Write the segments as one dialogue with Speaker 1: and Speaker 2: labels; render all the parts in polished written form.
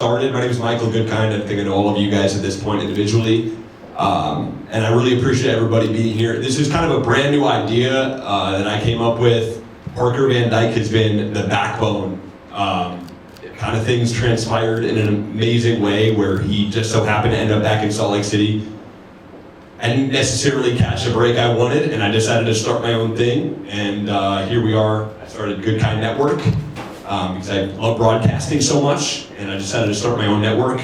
Speaker 1: Started. My name is Michael Goodkind. I think I know all of you guys at this point individually. And I really appreciate everybody being here. This is kind of a brand new idea that I came up with. Parker Van Dyke has been the backbone. Kind of things transpired in an amazing way where he just so happened to end up back in Salt Lake City. I didn't necessarily catch the break I wanted, and I decided to start my own thing. And here we are. I started Goodkind Network because I love broadcasting so much, and I decided to start my own network.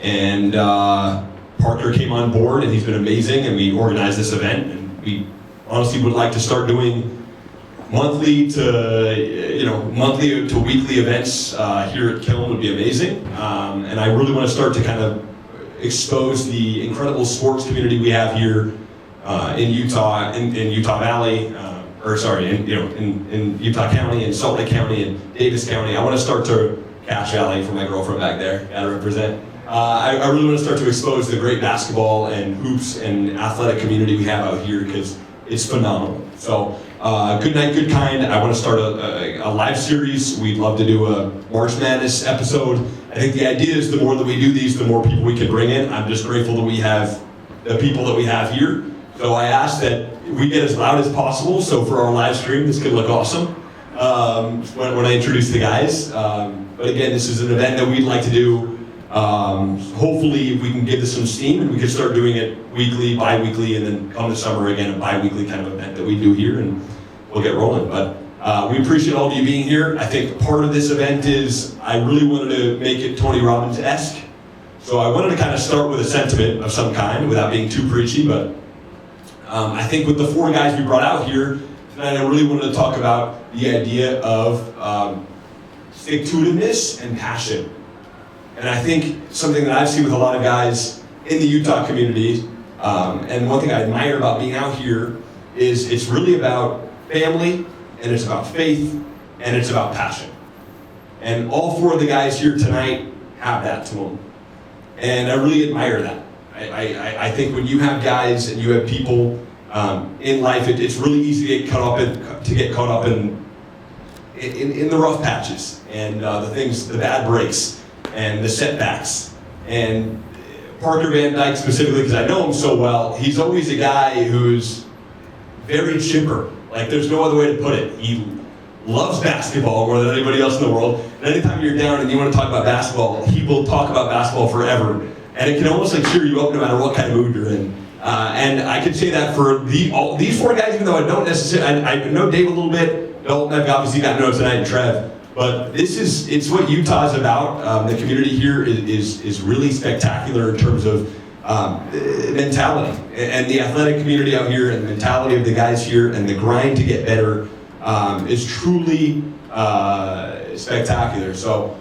Speaker 1: And Parker came on board, and he's been amazing, and we organized this event. And we honestly would like to start doing monthly to weekly events here at Kiln would be amazing. And I really want to start to kind of expose the incredible sports community we have here in Utah, in Utah Valley, in Utah County, and Salt Lake County, and Davis County. I want to start to Cache Valley for my girlfriend back there. Gotta represent. I really want to start to expose the great basketball and hoops and athletic community we have out here because it's phenomenal. So, Goodnight, Goodkind. I want to start a live series. We'd love to do a March Madness episode. I think the idea is the more that we do these, the more people we can bring in. I'm just grateful that we have the people that we have here. So I ask that we get as loud as possible. So for our live stream, this could look awesome when I introduce the guys. But again, this is an event that we'd like to do. Hopefully we can give this some steam and we can start doing it weekly, bi-weekly, and then come the summer again, a bi-weekly kind of event that we do here, and we'll get rolling. But we appreciate all of you being here. I think part of this event is I really wanted to make it Tony Robbins-esque. So I wanted to kind of start with a sentiment of some kind without being too preachy, but I think with the four guys we brought out here tonight, I really wanted to talk about the idea of stick-to-itiveness and passion. And I think something that I've seen with a lot of guys in the Utah community, and one thing I admire about being out here is it's really about family, and it's about faith, and it's about passion. And all four of the guys here tonight have that to them. And I really admire that. I think when you have guys and you have people in life, it's really easy to get caught up in the rough patches and the bad breaks and the setbacks. And Parker Van Dyke specifically, because I know him so well, he's always a guy who's very chipper. Like, there's no other way to put it. He loves basketball more than anybody else in the world. And anytime you're down and you want to talk about basketball, he will talk about basketball forever. And it can almost like cheer you up no matter what kind of mood you're in. And I can say that for these four guys, even though I don't necessarily, I know Dave a little bit, Dalton, I've obviously gotten to know tonight, and Trev. But it's what Utah's about. The community here is really spectacular in terms of mentality. And the athletic community out here and the mentality of the guys here and the grind to get better is truly spectacular. So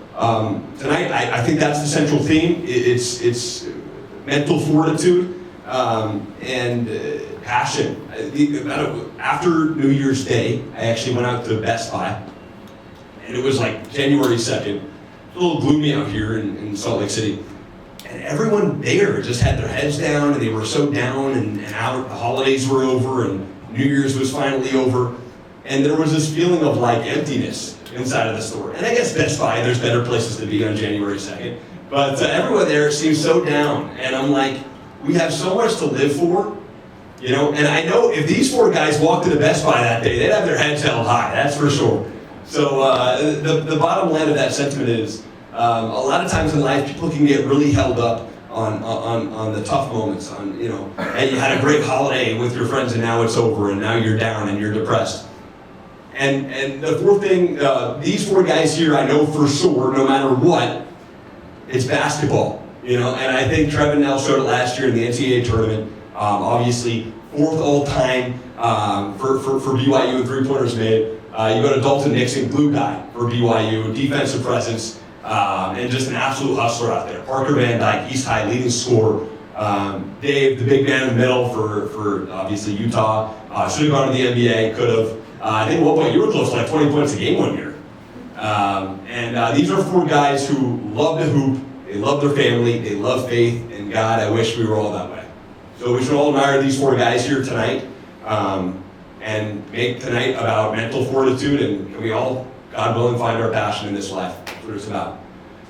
Speaker 1: tonight, I think that's the central theme. It's mental fortitude and passion. After New Year's Day, I actually went out to Best Buy. And it was like January 2nd. It's a little gloomy out here in Salt Lake City. And everyone there just had their heads down, and they were so down and out. The holidays were over, and New Year's was finally over. And there was this feeling of like emptiness inside of the store. And I guess Best Buy, there's better places to be on January 2nd. But everyone there seemed so down. And I'm like, we have so much to live for. You know, and I know if these four guys walked into Best Buy that day, they'd have their heads held high, that's for sure. So the bottom line of that sentiment is a lot of times in life people can get really held up on the tough moments. And you had a great holiday with your friends and now it's over and now you're down and you're depressed. And the fourth thing, these four guys here, I know for sure, no matter what, it's basketball. And I think Trevin and Knell showed it last year in the NCAA tournament. Obviously, fourth all time for BYU in three-pointers made. You go to Dalton, Nixon, glue guy for BYU, defensive presence, and just an absolute hustler out there. Parker Van Dyke, East High leading scorer. Dave, the big man in the middle for obviously Utah. Should have gone to the NBA, could have. I think at one point you were close to like 20 points a game one year. And these are four guys who love to hoop, they love their family, they love faith, and God, I wish we were all that way. So we should all admire these four guys here tonight. And make tonight about mental fortitude, and can we all, God willing, find our passion in this life. That's what it's about.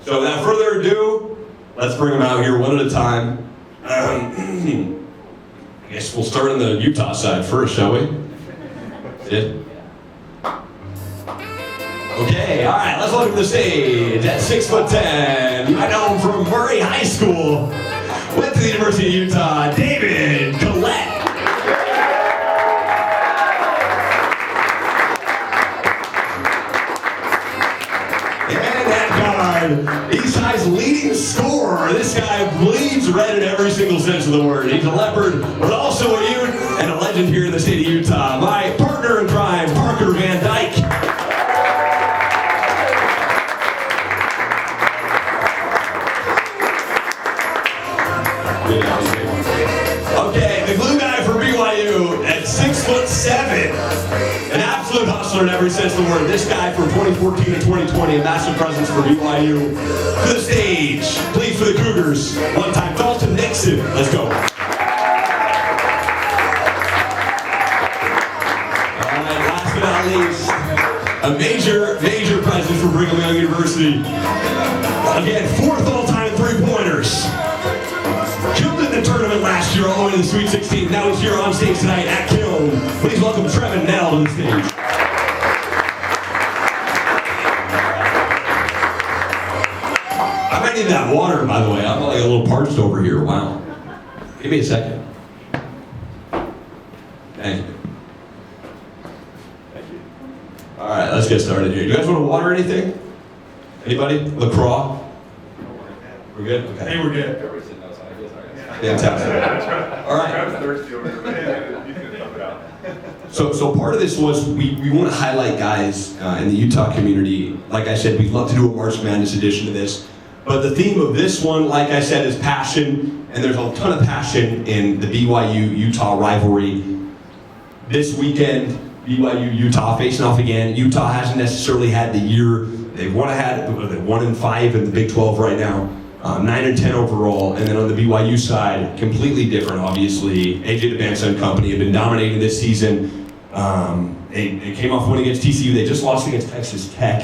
Speaker 1: So without further ado, let's bring them out here one at a time. I guess we'll start on the Utah side first, shall we? Yeah. Okay, all right, let's welcome to the stage at 6'10". I know him from Murray High School. Went to the University of Utah, David Collette. And at guard, East High's leading scorer. This guy bleeds red in every single sense of the word. He's a Leopard, but also a Ute and a legend here in the state of Utah. My partner in crime, Parker Van Dyke. Okay, the glue guy for BYU at 6'7", an absolute hustler in every sense of the word. This guy from 2014 to 2020, a massive presence for BYU. To the stage, please for the Cougars, one time Dalton, Nixon. Let's go. All right, last but not least, a major presence for Brigham Young University. Again, 4th all-time three-pointers. Killed in the tournament last year, all the way to the Sweet 16. Now he's here on stage tonight at Kiln. Please welcome Trevin Knell to the stage. I might need that water, by the way. I'm like a little parched over here. Wow. Give me a second. Thank you. Thank you. All right, let's get started here. You guys want to water anything? Anybody? LaCroix? We're good? Okay.
Speaker 2: Hey, we're good.
Speaker 1: Fantastic. All right. So part of this was we want to highlight guys in the Utah community. Like I said, we'd love to do a March Madness edition to this. But the theme of this one, like I said, is passion. And there's a ton of passion in the BYU-Utah rivalry. This weekend, BYU-Utah facing off again. Utah hasn't necessarily had the year. They've 1-5 in the Big 12 right now. 9-10 overall, and then on the BYU side, completely different, obviously. AJ DeBansa and company have been dominating this season. They came off winning against TCU. They just lost against Texas Tech,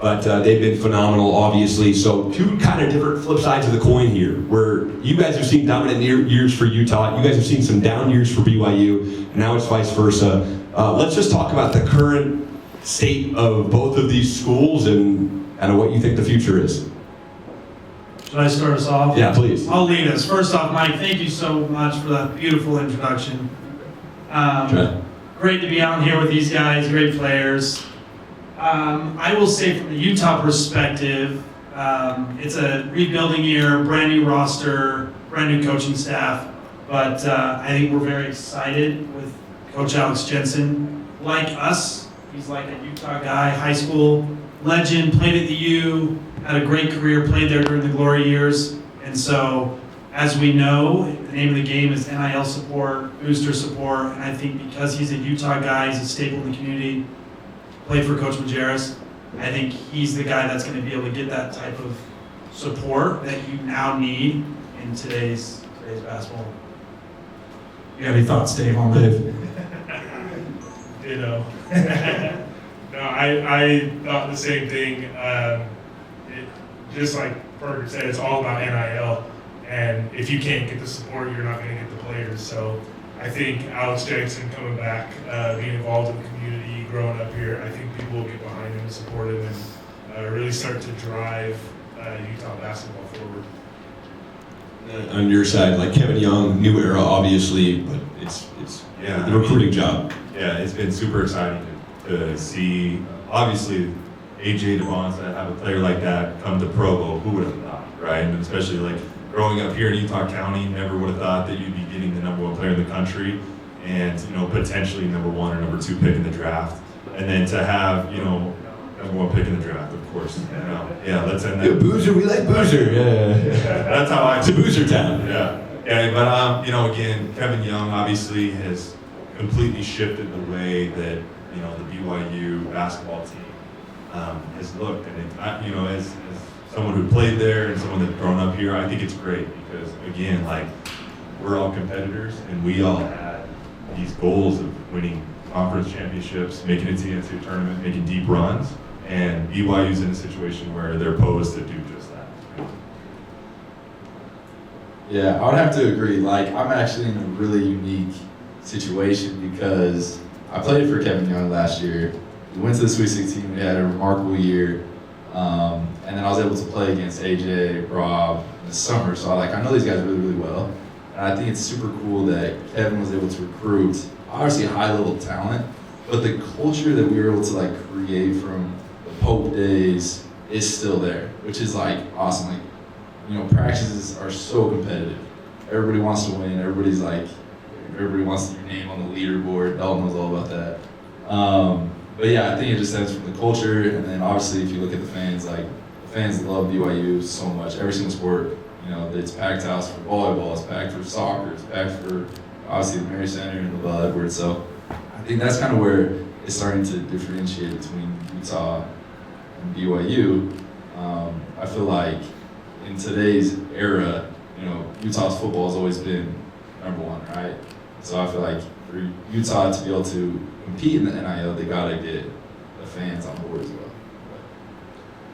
Speaker 1: but they've been phenomenal, obviously. So two kind of different flip sides of the coin here, where you guys have seen dominant years for Utah. You guys have seen some down years for BYU, and now it's vice versa. Let's just talk about the current state of both of these schools and kind of what you think the future is.
Speaker 2: Should I start us off?
Speaker 1: Yeah, please.
Speaker 2: I'll lead us. First off, Mike, thank you so much for that beautiful introduction. Great to be out here with these guys, great players. I will say from the Utah perspective, it's a rebuilding year, brand new roster, brand new coaching staff, but I think we're very excited with Coach Alex Jensen. Like us, he's like a Utah guy, high school legend, played at the U, had a great career, played there during the glory years. And so, as we know, the name of the game is NIL support, booster support, and I think because he's a Utah guy, he's a staple in the community, played for Coach Majerus, I think he's the guy that's going to be able to get that type of support that you now need in today's basketball. You got any thoughts, Dave, on that?
Speaker 3: Ditto. No, I thought the same thing. Just like Parker said, it's all about NIL. And if you can't get the support, you're not going to get the players. So I think Alex Jensen coming back, being involved in the community, growing up here, I think people will get behind him and support him and really start to drive Utah basketball forward.
Speaker 1: On your side, like Kevin Young, new era, obviously, but it's the recruiting job.
Speaker 4: Yeah, it's been super exciting to see, obviously, AJ DeBansa have a player like that come to Provo. Who would have thought, right? And especially like growing up here in Utah County, never would have thought that you'd be getting the #1 player in the country and, potentially #1 or #2 pick in the draft. And then to have, #1 pick in the draft, of course. Yeah, let's end that.
Speaker 1: Yeah, Boozer, we like Boozer. Yeah.
Speaker 4: That's how
Speaker 1: It's a Boozer town.
Speaker 4: Yeah, but again, Kevin Young obviously has completely shifted the way that the BYU basketball team has looked, and as someone who played there and someone that's grown up here, I think it's great because again, like we're all competitors and we all had these goals of winning conference championships, making it to the NCAA tournament, making deep runs, and BYU's in a situation where they're posed to do just that.
Speaker 5: Yeah, I would have to agree. Like, I'm actually in a really unique situation because I played for Kevin Young last year. We went to the Sweet 16. We had a remarkable year. And then I was able to play against AJ, Rob in the summer. So I know these guys really, really well. And I think it's super cool that Kevin was able to recruit, obviously high-level talent, but the culture that we were able to create from the Pope days is still there, which is awesome. Practices are so competitive. Everybody wants to win. Everybody wants your name on the leaderboard. Dalton knows all about that. But yeah, I think it just stems from the culture, and then obviously if you look at the fans, the fans love BYU so much. Every single sport, it's packed house for volleyball, it's packed for soccer, it's packed for obviously the Mary Center and the Bell Edwards. So I think that's kind of where it's starting to differentiate between Utah and BYU. I feel like in today's era, Utah's football has always been number one, right? So I feel like for Utah to be able to compete in the NIL, they gotta get the fans on board as well.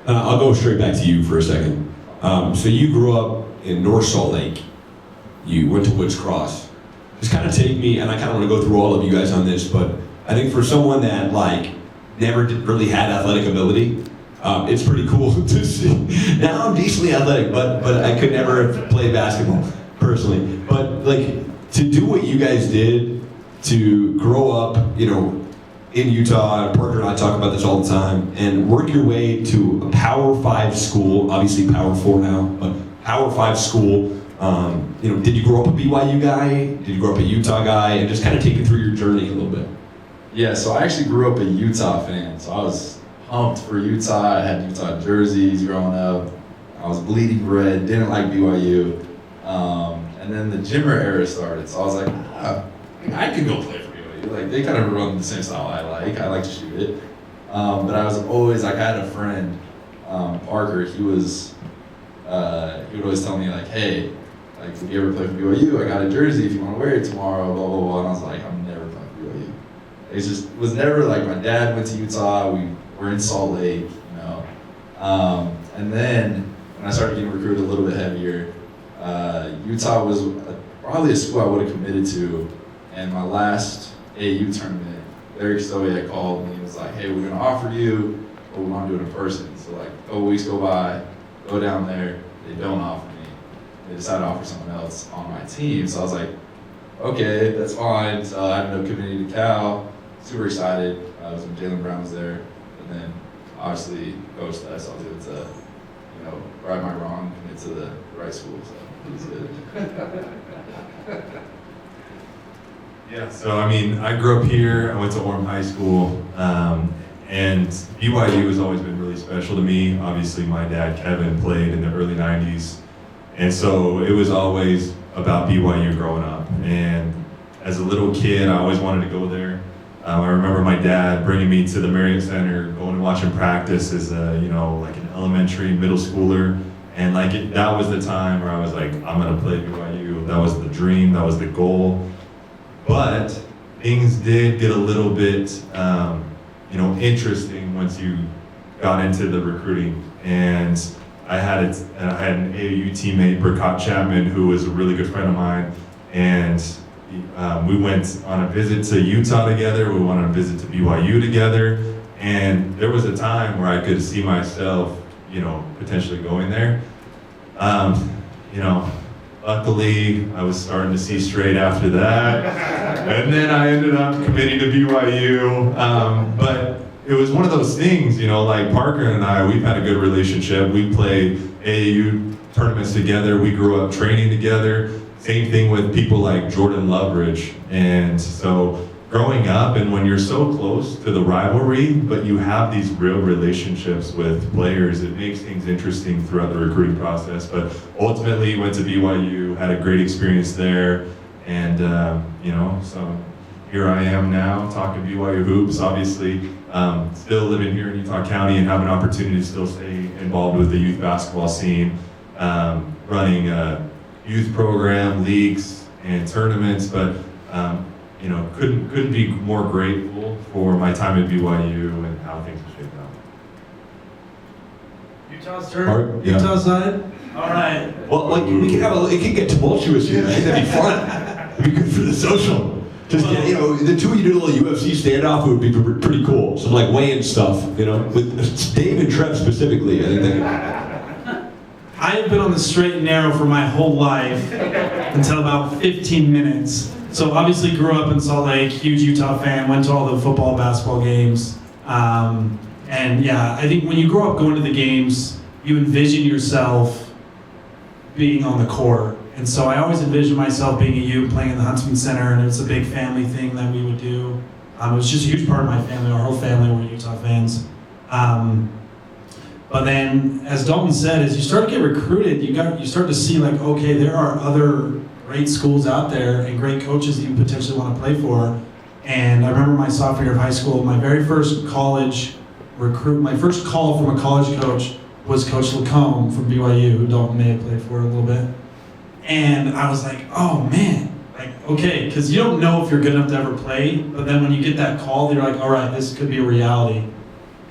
Speaker 1: I'll go straight back to you for a second. So you grew up in North Salt Lake. You went to Woods Cross. Just kind of take me, and I kind of want to go through all of you guys on this, but I think for someone that never really had athletic ability, it's pretty cool to see. Now I'm decently athletic, but I could never have played basketball personally. But to do what you guys did, to grow up, in Utah, and Parker and I talk about this all the time, and work your way to a Power 5 school, obviously Power 4 now, but Power 5 school. Did you grow up a BYU guy? Did you grow up a Utah guy? And just kind of take me through your journey a little bit.
Speaker 5: Yeah, so I actually grew up a Utah fan. So I was pumped for Utah. I had Utah jerseys growing up. I was bleeding red, didn't like BYU. And then the Jimmer era started. So I was like, I could go play for BYU. They kind of run the same style I like. I like to shoot it. But I was always, I had a friend, Parker, he would always tell me hey, if you ever play for BYU, I got a jersey if you want to wear it tomorrow, blah, blah, blah. And I was like, I'm never playing for BYU. It was never my dad went to Utah, we were in Salt Lake, And then when I started getting recruited a little bit heavier, Utah was probably a school I would have committed to. And my last AAU tournament, Eric Stowe had called me and was like, hey, we're going to offer you, but we want to do it in person. So a couple weeks go by, go down there, they don't offer me. They decided to offer someone else on my team. So I was like, okay, that's fine. So I ended up committing to Cal, super excited. I was when Jalen Brown was there. And then obviously coach that, so I was able to, right my wrong, commit to the right school. So it was good.
Speaker 4: Yeah, so I grew up here. I went to Orem High School, and BYU has always been really special to me. Obviously, my dad, Kevin, played in the early 90s, and so it was always about BYU growing up. And as a little kid, I always wanted to go there. I remember my dad bringing me to the Marriott Center, going and watching practice as an elementary, middle schooler. And that was the time where I was like, I'm gonna play BYU. That was the dream, that was the goal. But things did get a little bit, interesting once you got into the recruiting. And I had an AAU teammate, Burkott Chapman, who was a really good friend of mine. And we went on a visit to Utah together. We went on a visit to BYU together. And there was a time where I could see myself, potentially going there. Luckily, I was starting to see straight after that. And then I ended up committing to BYU. But it was one of those things, Parker and I, we've had a good relationship. We played AAU tournaments together. We grew up training together. Same thing with people like Jordan Loveridge. And so growing up, and when you're so close to the rivalry, but you have these real relationships with players, it makes things interesting throughout the recruiting process. But ultimately went to BYU, had a great experience there. And, so here I am now talking BYU hoops, obviously still living here in Utah County and have an opportunity to still stay involved with the youth basketball scene, running a youth program, leagues, and tournaments, but couldn't be more grateful for my time at BYU and how things have shaped out.
Speaker 2: Utah's turn?
Speaker 6: Or- yeah.
Speaker 2: Utah side? All right.
Speaker 6: Well, like we could have it could get tumultuous here. I think that'd be fun. It'd be good for the social. Just
Speaker 2: Well-
Speaker 6: you know, the two of you do a little UFC standoff would be pretty cool. Some like weigh-in stuff, you know, with Dave and Trev specifically. I think that.
Speaker 2: I have been on the straight and narrow for my whole life until about 15 minutes. So obviously grew up in Salt Lake, huge Utah fan, went to all the football, basketball games. And yeah, I think when you grow up going to the games, you envision yourself being on the court. And so I always envisioned myself being a Ute, playing in the Huntsman Center, and it was a big family thing that we would do. It was just a huge part of my family. Our whole family were Utah fans. But then, as Dalton said, as you start to get recruited, you start to see like, okay, there are other great schools out there and great coaches that you potentially want to play for. And I remember my sophomore year of high school, my very first college recruit, my first call from a college coach was Coach Lacombe from BYU, who Dalton may have played for a little bit. And I was like, oh man, like, okay, because you don't know if you're good enough to ever play, but then when you get that call, you're like, all right, this could be a reality.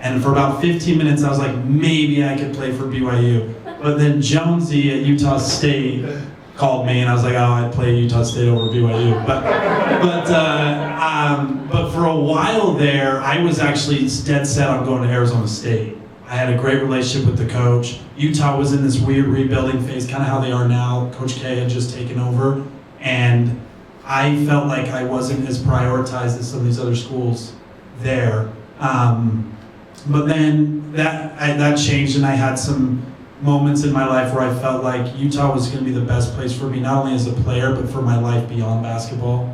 Speaker 2: And for about 15 minutes, I was like, maybe I could play for BYU. But then Jonesy at Utah State called me, and I was like, oh, I'd play Utah State over BYU. But for a while there, I was actually dead set on going to Arizona State. I had a great relationship with the coach. Utah was in this weird rebuilding phase, kind of how they are now. Coach K had just taken over, and I felt like I wasn't as prioritized as some of these other schools there. But then that changed, and I had some moments in my life where I felt like Utah was going to be the best place for me, not only as a player, but for my life beyond basketball.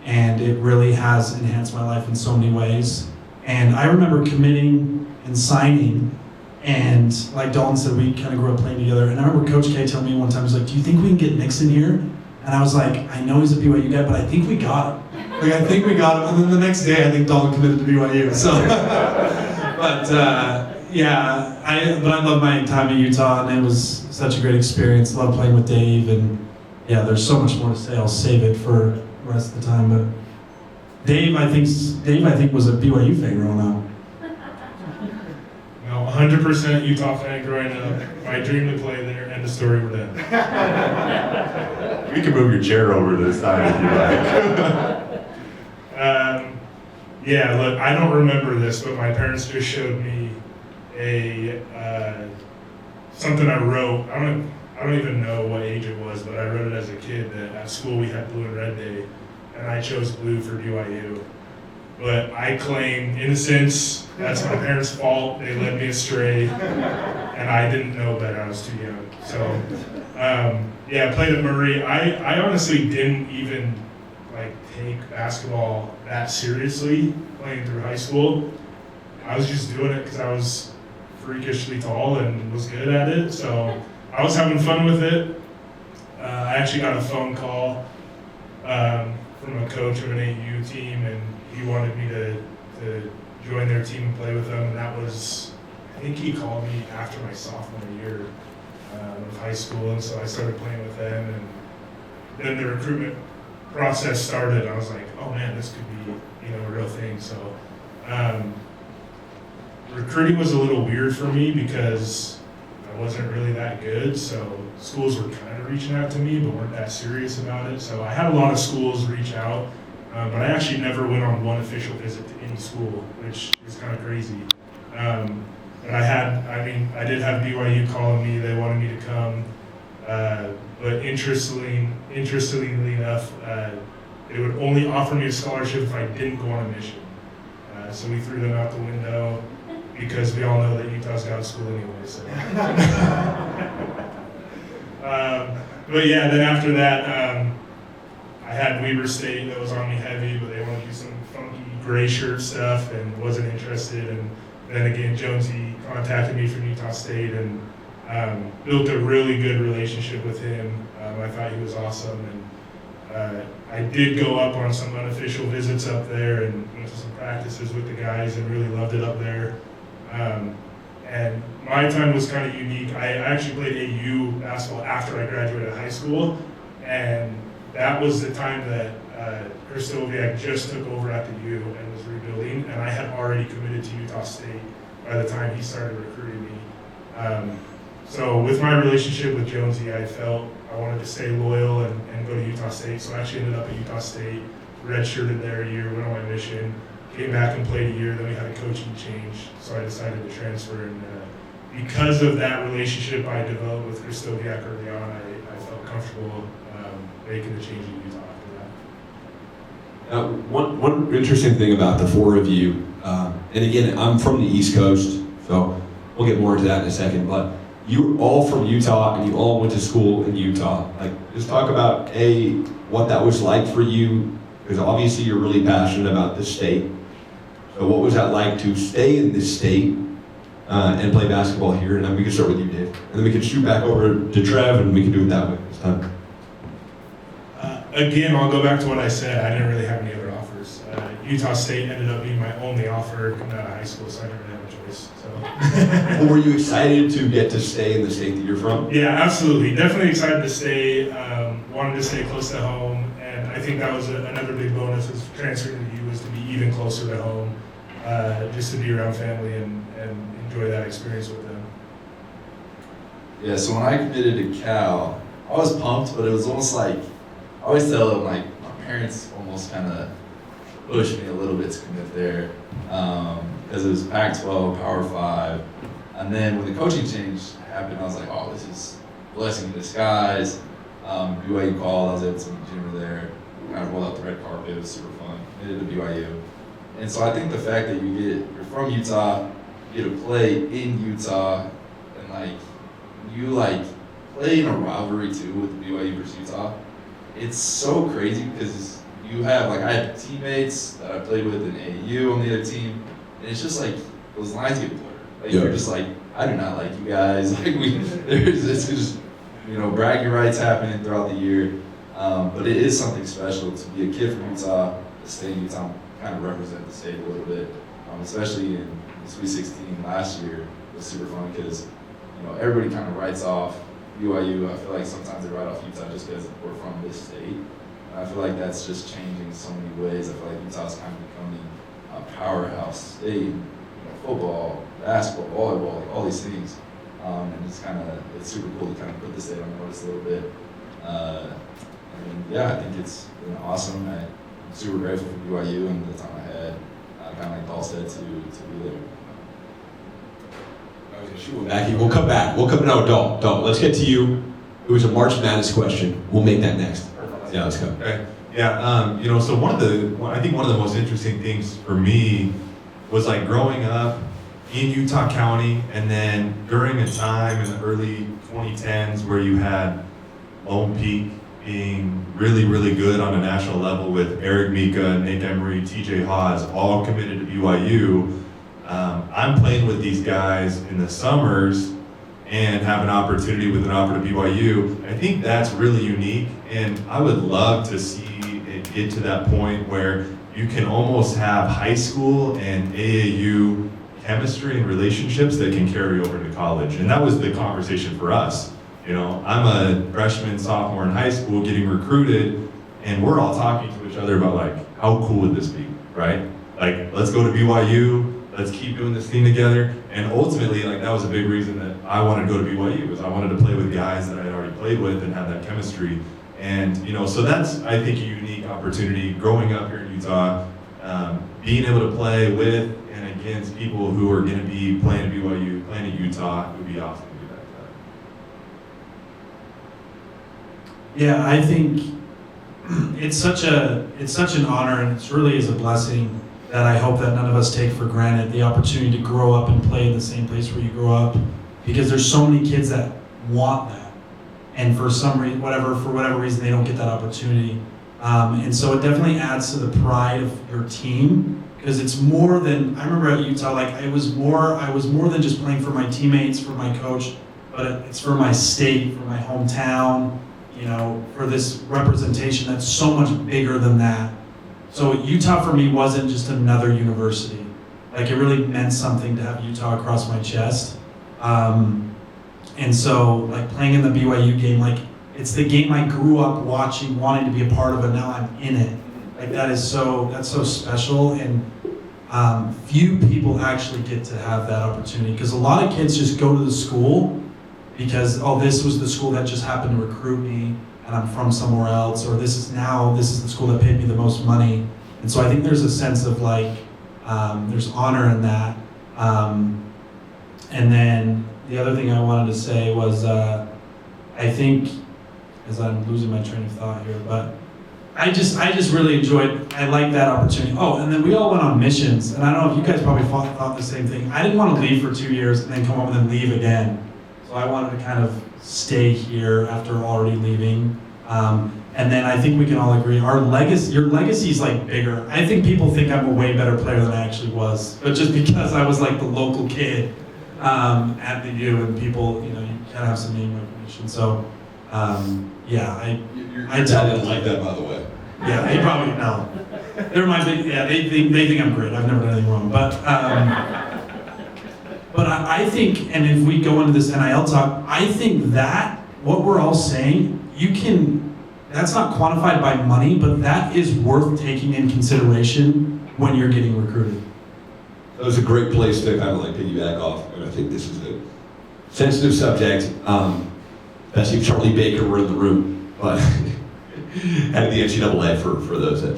Speaker 2: And it really has enhanced my life in so many ways. And I remember committing and signing, and like Dalton said, we kind of grew up playing together. And I remember Coach K telling me one time, he's like, do you think we can get Nixon here? And I was like, I know he's a BYU guy, but I think we got him. Like, I think we got him. And then the next day, I think Dalton committed to BYU. So, but I love my time at Utah, and it was such a great experience. Love playing with Dave, and yeah, there's so much more to say. I'll save it for the rest of the time. But Dave, I think was a BYU fan growing up.
Speaker 3: No, 100% Utah fan growing up. My dream to play there, end of story, we're done.
Speaker 4: You can move your chair over to the side if you like.
Speaker 3: Yeah, look, I don't remember this, but my parents just showed me something I wrote. I don't even know what age it was, but I wrote it as a kid that at school we had blue and red day, and I chose blue for BYU. But I claim innocence. That's my parents' fault. They led me astray, and I didn't know better. I was too young. So, I played at Murray. I honestly didn't even take basketball that seriously playing through high school. I was just doing it because I was freakishly tall and was good at it. So I was having fun with it. I actually got a phone call from a coach of an AU team, and he wanted me to join their team and play with them. And that was, I think he called me after my sophomore year of high school, and so I started playing with them. And then the recruitment process started. I was like, oh man, this could be a real thing. So recruiting was a little weird for me because I wasn't really that good. So schools were kind of reaching out to me, but weren't that serious about it. So I had a lot of schools reach out, but I actually never went on one official visit to any school, which is kind of crazy. But I did have BYU calling me. They wanted me to come. But interestingly enough, they would only offer me a scholarship if I didn't go on a mission. So we threw them out the window because we all know that Utah's got a school anyway. So. But yeah, then after that, I had Weber State that was on me heavy, but they wanted to do some funky gray shirt stuff and wasn't interested. And then again, Jonesy contacted me from Utah State and built a really good relationship with him. I thought he was awesome, and I did go up on some unofficial visits up there and went to some practices with the guys and really loved it up there. And my time was kind of unique. I actually played AU basketball after I graduated high school, and that was the time that Kristoviak just took over at the U and was rebuilding, and I had already committed to Utah State by the time he started recruiting me. So with my relationship with Jonesy, I felt I wanted to stay loyal and go to Utah State. So I actually ended up at Utah State, redshirted there a year, went on my mission, came back and played a year. Then we had a coaching change, so I decided to transfer. And because of that relationship I developed with Kristoviak early on, I felt comfortable making the change in Utah after that.
Speaker 6: One interesting thing about the four of you, and again, I'm from the East Coast, so we'll get more into that in a second, but you're all from Utah and you all went to school in Utah. Like, just talk about what that was like for you, because obviously you're really passionate about this state. So what was that like to stay in this state and play basketball here? And then we can start with you, Dave. And then we can shoot back over to Trev and we can do it that way this time.
Speaker 3: Again, I'll go back to what I said. I didn't really have any other offers. Utah State ended up being my only offer coming out of high school, so I didn't really have a choice. So.
Speaker 6: Well, were you excited to get to stay in the state that you're from?
Speaker 3: Yeah, absolutely. Definitely excited to stay. Wanted to stay close to home, and I think that was another big bonus was transferring to U was to be even closer to home, just to be around family and enjoy that experience with them.
Speaker 5: Yeah, so when I committed to Cal, I was pumped, but it was almost like, I always tell them, like, my parents almost kind of pushed me a little bit to commit there, because it was Pac-12, Power 5, and then when the coaching change happened, I was like, oh, this is a blessing in disguise. BYU called, I was able to meet Jimmer there, kind of rolled out the red carpet, it was super fun, committed to BYU. And so I think the fact that you're from Utah, you get to play in Utah, and you play in a rivalry too with BYU versus Utah. It's so crazy because you have, I had teammates that I played with in AAU on the other team, and it's just those lines get blurred. You're just I do not like you guys. It's just, bragging rights happening throughout the year. But it is something special to be a kid from Utah, to stay in Utah, kind of represent the state a little bit, especially in the Sweet 16 last year. It was super fun because, everybody kind of writes off BYU. I feel like sometimes they write off Utah just because we're from this state. And I feel like that's just changing so many ways. I feel like Utah's kind of becoming a powerhouse state, football, basketball, volleyball, all these things. And it's super cool to kind of put the state on notice a little bit. I think it's been awesome. I'm super grateful for BYU and the time I had, kind of like Paul said, to be there.
Speaker 6: Mackie, we'll come back. Dalton, let's get to you. It was a March Madness question. We'll make that next. Yeah, let's go.
Speaker 4: Okay. Yeah, so I think one of the most interesting things for me was growing up in Utah County, and then during a time in the early 2010s where you had Lone Peak being really, really good on a national level with Eric Mika, Nate Emery, TJ Haas, all committed to BYU. I'm playing with these guys in the summers and have an opportunity with an offer to BYU. I think that's really unique, and I would love to see it get to that point where you can almost have high school and AAU chemistry and relationships that can carry over to college. And that was the conversation for us. I'm a freshman, sophomore in high school getting recruited, and we're all talking to each other about how cool would this be, right? Let's go to BYU, let's keep doing this thing together. And ultimately, that was a big reason that I wanted to go to BYU, was I wanted to play with guys that I had already played with and have that chemistry. And, so that's, I think, a unique opportunity growing up here in Utah, being able to play with and against people who are going to be playing at BYU, playing at Utah. It would be awesome to do that.
Speaker 2: Yeah, I think it's such an honor, and it really is a blessing that I hope that none of us take for granted, the opportunity to grow up and play in the same place where you grew up, because there's so many kids that want that, and for whatever reason they don't get that opportunity, and so it definitely adds to the pride of your team, because it's more than, I remember at Utah, I was more than just playing for my teammates, for my coach, but it's for my state, for my hometown, for this representation that's so much bigger than that. So Utah for me wasn't just another university. It really meant something to have Utah across my chest. And so playing in the BYU game, it's the game I grew up watching, wanting to be a part of, and now I'm in it. That's so special. And few people actually get to have that opportunity, because a lot of kids just go to the school because, oh, this was the school that just happened to recruit me and I'm from somewhere else, or this is the school that paid me the most money. And so I think there's a sense of like, there's honor in that. And then the other thing I wanted to say was, I think, as I'm losing my train of thought here, but I just really enjoyed, I like that opportunity. Oh, and then we all went on missions, and I don't know if you guys probably thought the same thing. I didn't want to leave for 2 years and then come home and then leave again. So I wanted to kind of stay here after already leaving. And then I think we can all agree, your legacy is like bigger. I think people think I'm a way better player than I actually was, but just because I was like the local kid at the U, and people, you kind of have some name recognition. So, yeah,
Speaker 6: Your
Speaker 2: I
Speaker 6: dad didn't like that, by the way.
Speaker 2: yeah, they probably know. They're my big, yeah, they think I'm great. I've never done anything wrong. But I think, and if we go into this NIL talk, I think that what we're all saying, that's not quantified by money, but that is worth taking in consideration when you're getting recruited.
Speaker 6: That was a great place to kind of like piggyback off, and I think this is a sensitive subject, especially if Charlie Baker were in the room, but at the NCAA for those that,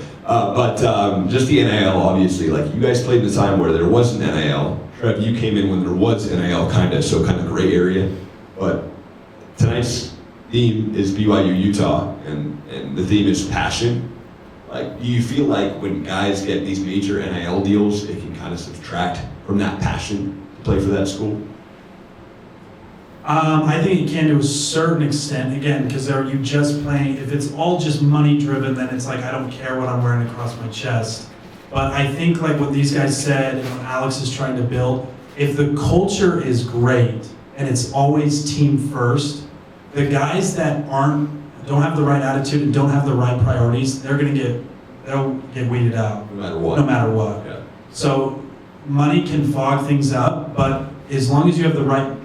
Speaker 6: just the NIL, obviously, like you guys played in a time where there wasn't NIL. Trev, you came in when there was NIL, kind of gray area, but tonight's theme is BYU Utah, and the theme is passion. Like, do you feel like when guys get these major NIL deals, it can kind of subtract from that passion to play for that school?
Speaker 2: I think it can to a certain extent, again, because are you just playing, if it's all just money driven, then it's like, I don't care what I'm wearing across my chest. But I think like what these guys said and what Alex is trying to build, if the culture is great and it's always team first, the guys that don't have the right attitude and don't have the right priorities, they'll get weeded out.
Speaker 6: No matter what. Yeah.
Speaker 2: So money can fog things up, but as long as you have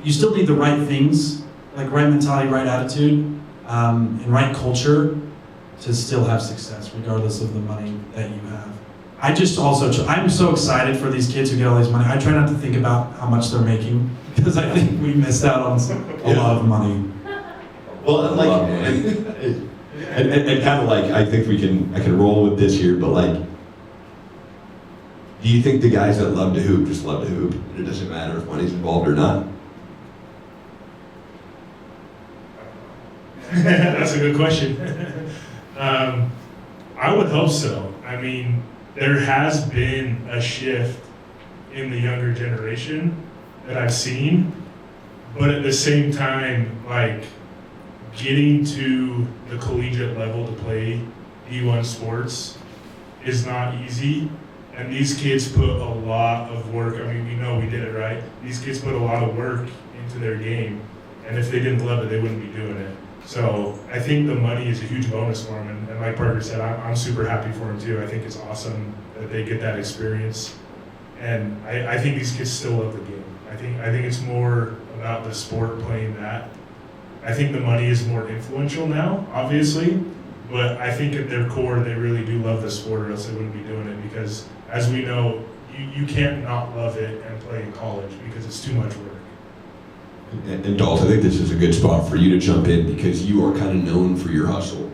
Speaker 2: you still need the right things, like right mentality, right attitude, and right culture to still have success, regardless of the money that you have. I'm so excited for these kids who get all these money. I try not to think about how much they're making, because I think we missed out on a lot of money.
Speaker 6: Well, and kind of like, I think I can roll with this here, but like, do you think the guys that love to hoop just love to hoop, and it doesn't matter if money's involved or not?
Speaker 3: That's a good question. I would hope so. I mean, there has been a shift in the younger generation that I've seen, but at the same time, like, getting to the collegiate level to play D1 sports is not easy, and these kids put a lot of work. I mean, we know we did it, right? These kids put a lot of work into their game, and if they didn't love it, they wouldn't be doing it. So I think the money is a huge bonus for them, and like Parker said, I'm super happy for them too. I think it's awesome that they get that experience, and I think these kids still love the game. I think it's more about the sport playing that. I think the money is more influential now, obviously, but I think at their core, they really do love the sport, or else they wouldn't be doing it, because as we know, you can't not love it and play in college because it's too much work.
Speaker 6: And Dalton, I think this is a good spot for you to jump in, because you are kind of known for your hustle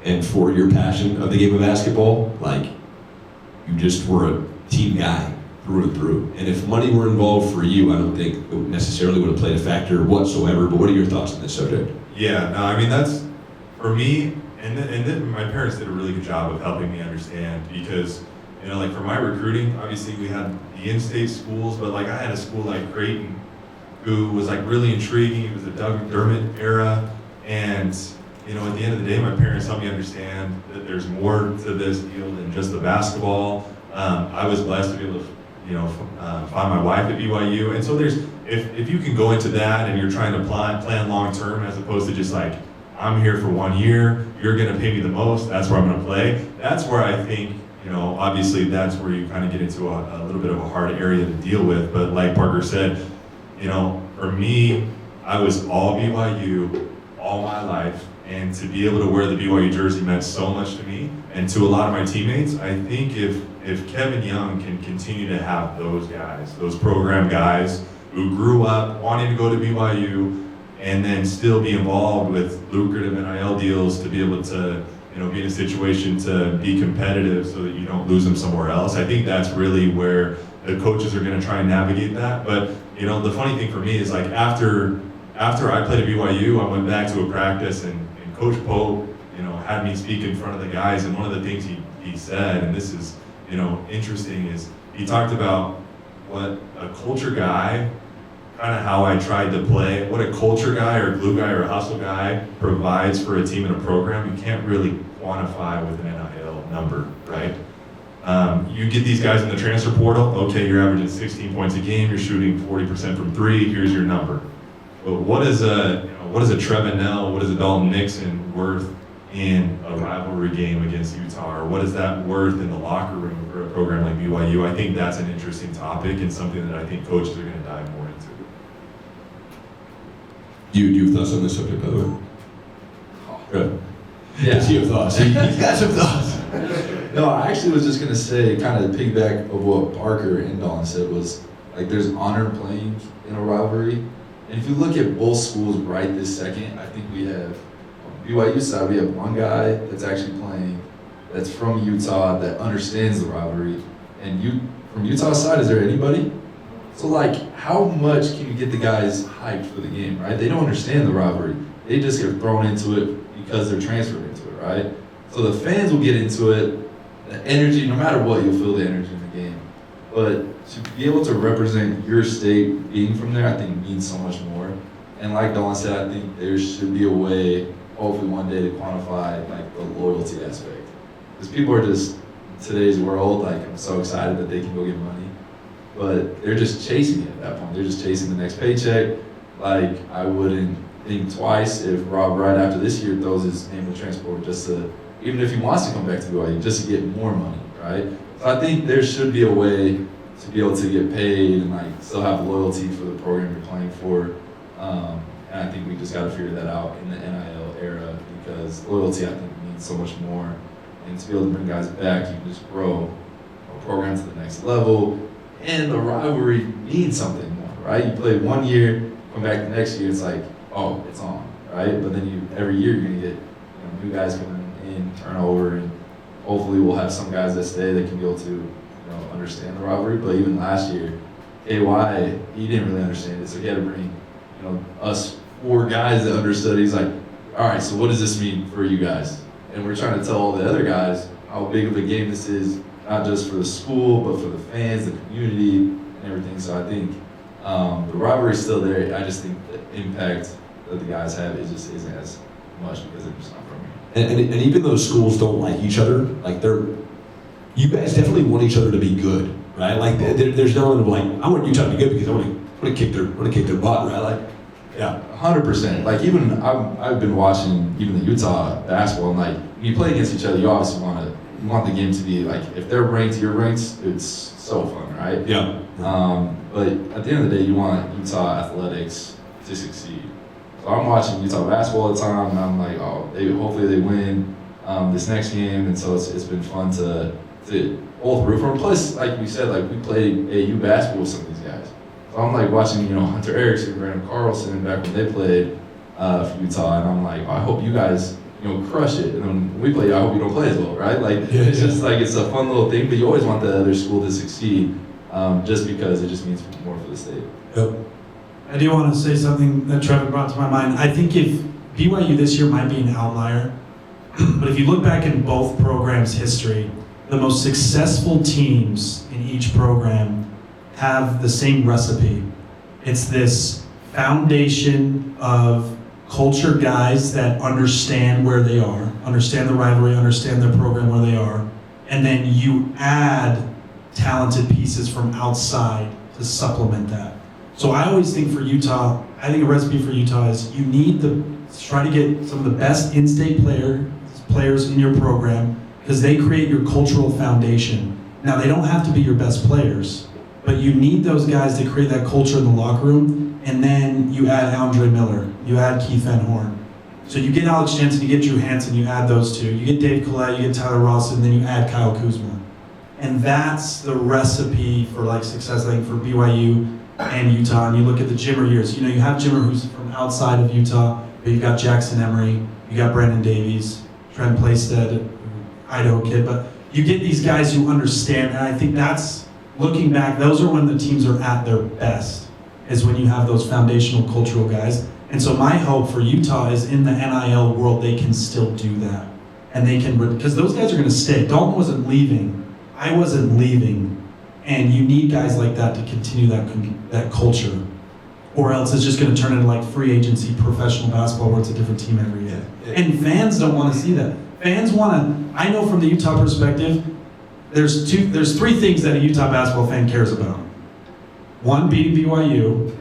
Speaker 6: and for your passion of the game of basketball. Like, you just were a team guy through and through. And if money were involved for you, I don't think it necessarily would have played a factor whatsoever. But what are your thoughts on this subject?
Speaker 4: Yeah, no, I mean, that's, for me, and then my parents did a really good job of helping me understand, because, like for my recruiting, obviously we had the in-state schools, but like I had a school like Creighton, who was like really intriguing. It was the Doug McDermott era, and at the end of the day, my parents helped me understand that there's more to this deal than just the basketball. I was blessed to be able to, find my wife at BYU, and so if you can go into that and you're trying to plan long term, as opposed to just like, I'm here for 1 year, you're gonna pay me the most, that's where I'm gonna play. That's where I think, obviously that's where you kind of get into a little bit of a hard area to deal with. But like Parker said, for me, I was all BYU, all all my life, and to be able to wear the BYU jersey meant so much to me and to a lot of my teammates. I think if Kevin Young can continue to have those guys, those program guys who grew up wanting to go to BYU and then still be involved with lucrative NIL deals to be able to, be in a situation to be competitive so that you don't lose them somewhere else. I think that's really where the coaches are going to try and navigate that. But, the funny thing for me is like after I played at BYU, I went back to a practice and Coach Pope, had me speak in front of the guys. And one of the things he said, and this is, interesting, is he talked about what a culture guy, kind of how I tried to play, what a culture guy or glue guy or a hustle guy provides for a team and a program. You can't really quantify with an NIL number, right? You get these guys in the transfer portal, okay, you're averaging 16 points a game, you're shooting 40% from three, here's your number. But what is a Trevin, Knell, what is a Dalton, Nixon worth in a rivalry game against Utah, or what is that worth in the locker room for a program like BYU? I think that's an interesting topic and something that I think coaches are going to dive more into.
Speaker 6: Do you have thoughts on this subject, by the way? Good.
Speaker 5: Yeah.
Speaker 6: Does he have thoughts? He's got some thoughts.
Speaker 5: No, I actually was just gonna say, kind of piggyback of what Parker and Dalton said, was like there's honor playing in a rivalry, and if you look at both schools right this second, I think we have on BYU side we have one guy that's actually playing that's from Utah that understands the rivalry, and from Utah's side, is there anybody? So like, how much can you get the guys hyped for the game, right? They don't understand the rivalry. They just get thrown into it because they're transferred into it, right? So the fans will get into it. The energy, no matter what, you'll feel the energy in the game. But to be able to represent your state being from there, I think means so much more. And like Dalton said, I think there should be a way, hopefully one day, to quantify like the loyalty aspect. Because people are just, in today's world, like I'm so excited that they can go get money. But they're just chasing it at that point. They're just chasing the next paycheck. Like, I wouldn't think twice if Rob right after this year throws his name in the transport just to, even if he wants to come back to BYU, just to get more money, right? So I think there should be a way to be able to get paid and like still have loyalty for the program you're playing for. And I think we just got to figure that out in the NIL era, because loyalty, I think, means so much more. And to be able to bring guys back, you can just grow a program to the next level. And the rivalry means something more, right? You play 1 year, come back the next year, it's like, oh, it's on, right? But then every year you're gonna get new guys coming in, turnover, and hopefully we'll have some guys that stay that can be able to understand the rivalry. But even last year, KY, he didn't really understand it, so he had to bring us 4 guys that understood. He's like, all right, so what does this mean for you guys? And we're trying to tell all the other guys how big of a game this is, not just for the school, but for the fans, the community, and everything. So I think the rivalry is still there. I just think the impact that the guys have just isn't as much because they're just not from here.
Speaker 6: And even though schools don't like each other, like you guys definitely want each other to be good, right? Like there's no one like, I want Utah to be good because I want to kick their butt, right? Like, yeah,
Speaker 5: 100%. Like even I've been watching even the Utah basketball, and like when you play against each other, you obviously want the game to be like, if they're ranked, you're ranked, it's so fun, right?
Speaker 6: Yeah.
Speaker 5: But at the end of the day, you want Utah athletics to succeed. So I'm watching Utah basketball all the time, and I'm like, oh, hopefully they win this next game, and so it's been fun to both root for them. Plus, like we said, like we played AU basketball with some of these guys. So I'm like watching, Hunter Erickson, Brandon Carlson back when they played for Utah, and I'm like, oh, I hope you guys crush it. And then when we play, I hope you don't play as well, right? Like, it's just like, it's a fun little thing, but you always want the other school to succeed just because it just means more for the state.
Speaker 6: Yep.
Speaker 2: I do want to say something that Trevin brought to my mind. I think if BYU this year might be an outlier, but if you look back in both programs' history, the most successful teams in each program have the same recipe. It's this foundation of culture guys that understand where they are, understand the rivalry, understand their program where they are, and then you add talented pieces from outside to supplement that. So I always think for Utah, I think a recipe for Utah is you need to try to get some of the best in-state players in your program, because they create your cultural foundation. Now, they don't have to be your best players, but you need those guys to create that culture in the locker room. And then you add Andre Miller, you add Keith Van Horn. So you get Alex Jensen, you get Drew Hansen, you add those two. You get Dave Collette, you get Tyler Ross, and then you add Kyle Kuzma. And that's the recipe for like success, I think, for BYU and Utah. And you look at the Jimmer years. You have Jimmer who's from outside of Utah, but you got Jackson Emery, you got Brandon Davies, Trent Playstead, Idaho kid. But you get these guys who understand, and I think that's, looking back, those are when the teams are at their best, is when you have those foundational cultural guys. And so my hope for Utah is in the NIL world, they can still do that. And they can, because those guys are going to stay. Dalton wasn't leaving. I wasn't leaving. And you need guys like that to continue that culture. Or else it's just going to turn into like free agency professional basketball where it's a different team every year. And fans don't want to see that. Fans want to, I know from the Utah perspective, there's three things that a Utah basketball fan cares about. One, beating BYU.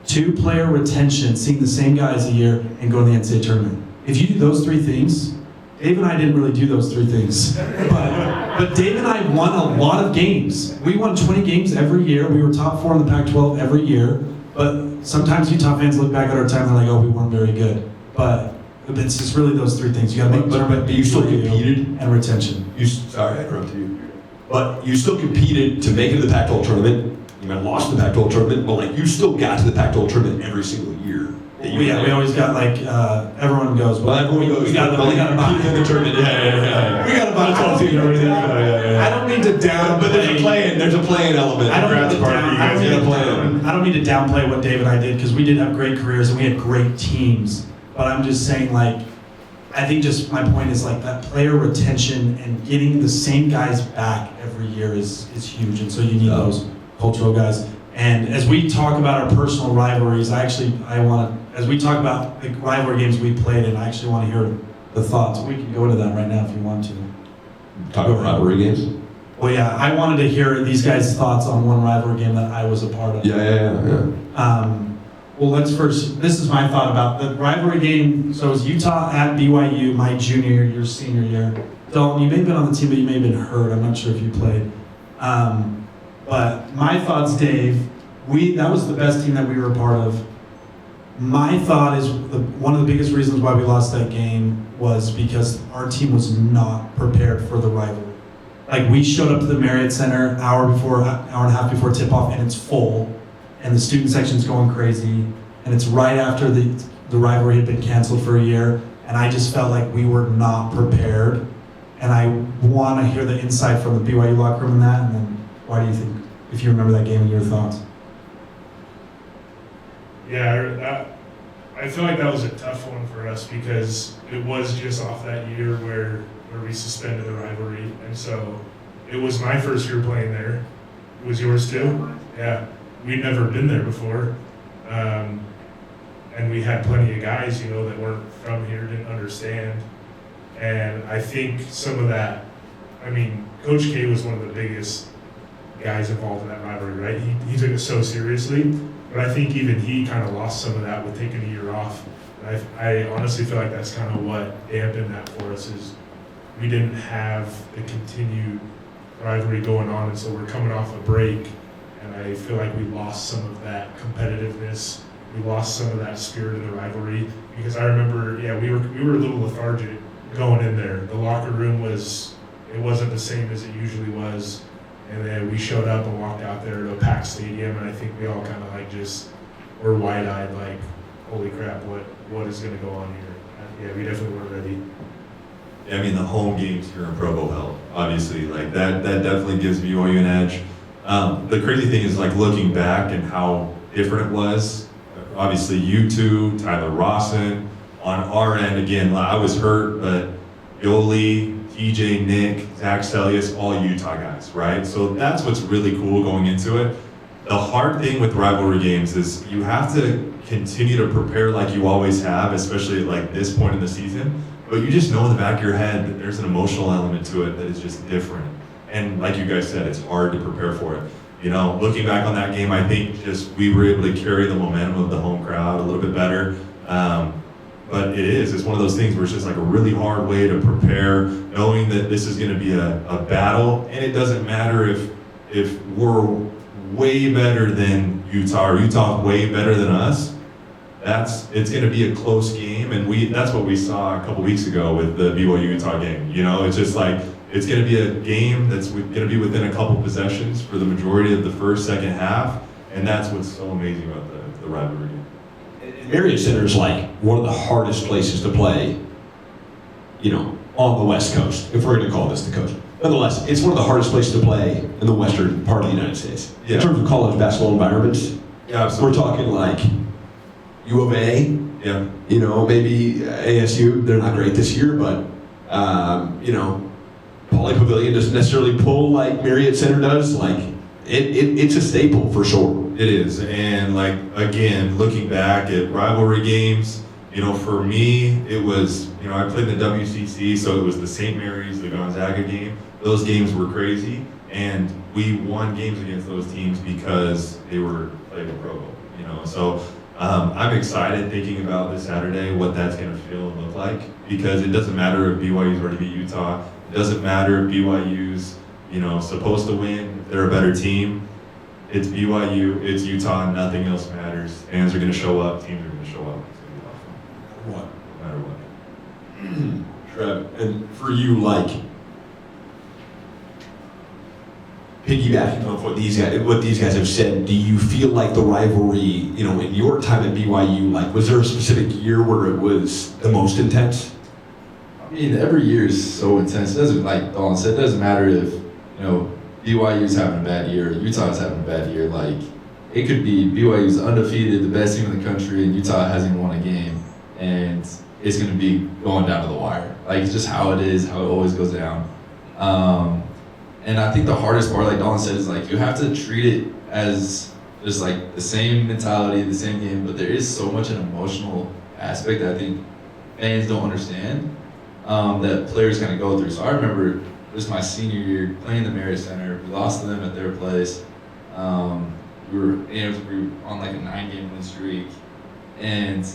Speaker 2: Two, player retention, seeing the same guys a year and going to the NCAA tournament. If you do those three things, Dave and I didn't really do those three things. But Dave and I won a lot of games. We won 20 games every year. We were top 4 in the Pac-12 every year. But sometimes Utah fans look back at our time and they're like, oh, we weren't very good. But it's just really those three things. You got to make
Speaker 6: But you still competed?
Speaker 2: And retention.
Speaker 6: Sorry, I interrupted you. But you still competed to make it to the Pac-12 tournament. You might have lost the Pac-12 tournament, but like you still got to the Pac-12 tournament every single year.
Speaker 2: We always got like everyone goes.
Speaker 6: Well, everyone goes.
Speaker 2: We got a buy
Speaker 6: in the tournament. Yeah.
Speaker 2: We got a buy. I don't mean to downplay.
Speaker 6: But there's a playing element.
Speaker 2: I don't mean to downplay what Dave and I did because we did have great careers and we had great teams. But I'm just saying, like, I think just my point is like that player retention and getting the same guys back every year is huge, and so you need those cultural guys. And as we talk about our personal rivalries, as we talk about the rivalry games we played in, I actually want to hear the thoughts. We can go into that right now if you want to.
Speaker 6: Talk about rivalry games?
Speaker 2: Well, yeah, I wanted to hear these guys' thoughts on one rivalry game that I was a part of.
Speaker 6: Yeah.
Speaker 2: Well, let's first, this is my thought about the rivalry game. So it was Utah at BYU, my junior year, your senior year. Dalton, you may have been on the team, but you may have been hurt. I'm not sure if you played. But my thoughts, Dave, that was the best team that we were a part of. My thought is one of the biggest reasons why we lost that game was because our team was not prepared for the rivalry. Like, we showed up to the Marriott Center hour and a half before tip-off, and it's full, and the student section's going crazy, and it's right after the rivalry had been canceled for a year, and I just felt like we were not prepared. And I want to hear the insight from the BYU locker room in that, and then why do you think, if you remember that game and your thoughts?
Speaker 3: Yeah, I feel like that was a tough one for us because it was just off that year where we suspended the rivalry. And so it was my first year playing there. It was yours too? Yeah. We'd never been there before. And we had plenty of guys, that weren't from here, didn't understand. And I think some of that, Coach K was one of the biggest guys involved in that rivalry, right? He took it so seriously, but I think even he kind of lost some of that with taking a year off. And I honestly feel like that's kind of what dampened that for us is we didn't have the continued rivalry going on, and so we're coming off a break, and I feel like we lost some of that competitiveness. We lost some of that spirit of the rivalry because I remember, we were a little lethargic going in there. The locker room wasn't the same as it usually was. And then we showed up and walked out there to a packed stadium, and I think we all kind of just were wide-eyed, like, holy crap, what is going to go on here? Yeah, we definitely weren't ready.
Speaker 4: Yeah, the home games here in Provo help. Obviously, like that definitely gives BYU an edge. The crazy thing is, like, looking back and how different it was. Obviously, you two, Tyler Rawson. On our end, again, I was hurt, but Yoli, TJ, Nick, Zach Stelius, all Utah guys, right? So that's what's really cool going into it. The hard thing with rivalry games is you have to continue to prepare like you always have, especially at like this point in the season. But you just know in the back of your head that there's an emotional element to it that is just different. And like you guys said, it's hard to prepare for it. Looking back on that game, I think just we were able to carry the momentum of the home crowd a little bit better. But it's one of those things where it's just like a really hard way to prepare, knowing that this is going to be a battle, and it doesn't matter if we're way better than Utah or Utah way better than us. it's going to be a close game, and that's what we saw a couple weeks ago with the BYU Utah game. You know, it's just like it's going to be a game that's going to be within a couple possessions for the majority of the first, second half, and that's what's so amazing about the rivalry game.
Speaker 6: And Marriott Center is like one of the hardest places to play, you know, on the West Coast, if we're going to call this the coast. Nonetheless, it's one of the hardest places to play in the western part of the United States.
Speaker 4: Yeah.
Speaker 6: In terms of college basketball environments,
Speaker 4: Yeah, absolutely.
Speaker 6: we're talking like U of A,
Speaker 4: Yeah.
Speaker 6: you know, maybe ASU. They're not great this year, but, you know, Pauley Pavilion doesn't necessarily pull like Marriott Center does. Like, it's a staple for sure.
Speaker 4: It is, and like again, looking back at rivalry games, you know, for me, it was, you know, I played in the WCC, so it was the St. Mary's, the Gonzaga game. Those games were crazy, and we won games against those teams because they were playing in Pro Bowl, you know. So I'm excited thinking about this Saturday, what that's going to feel and look like, because it doesn't matter if BYU's already beat Utah. It doesn't matter if BYU's, you know, supposed to win. If they're a better team. It's BYU, it's Utah, nothing else matters. Fans are going to show up, teams are going to show up. It's going to be a lot of fun,
Speaker 6: What?
Speaker 4: no matter what.
Speaker 6: Trev, and for you, like, piggybacking off what these guys have said, do you feel like the rivalry, you know, in your time at BYU, like, was there a specific year where it was the most intense?
Speaker 5: I mean, every year is so intense. It doesn't, like Dalton said, it doesn't matter if, you know, BYU's having a bad year, Utah's having a bad year. Like, it could be BYU's undefeated, the best team in the country, and Utah hasn't won a game, and it's going to be going down to the wire. Like, it's just how it is, how it always goes down. And I think the hardest part, like Dalton said, is like you have to treat it as just like the same mentality, the same game, but there is so much an emotional aspect that I think fans don't understand that players kind of go through. So I remember this my senior year playing the Marriott Center. We lost to them at their place. We were on like a 9-game win streak, and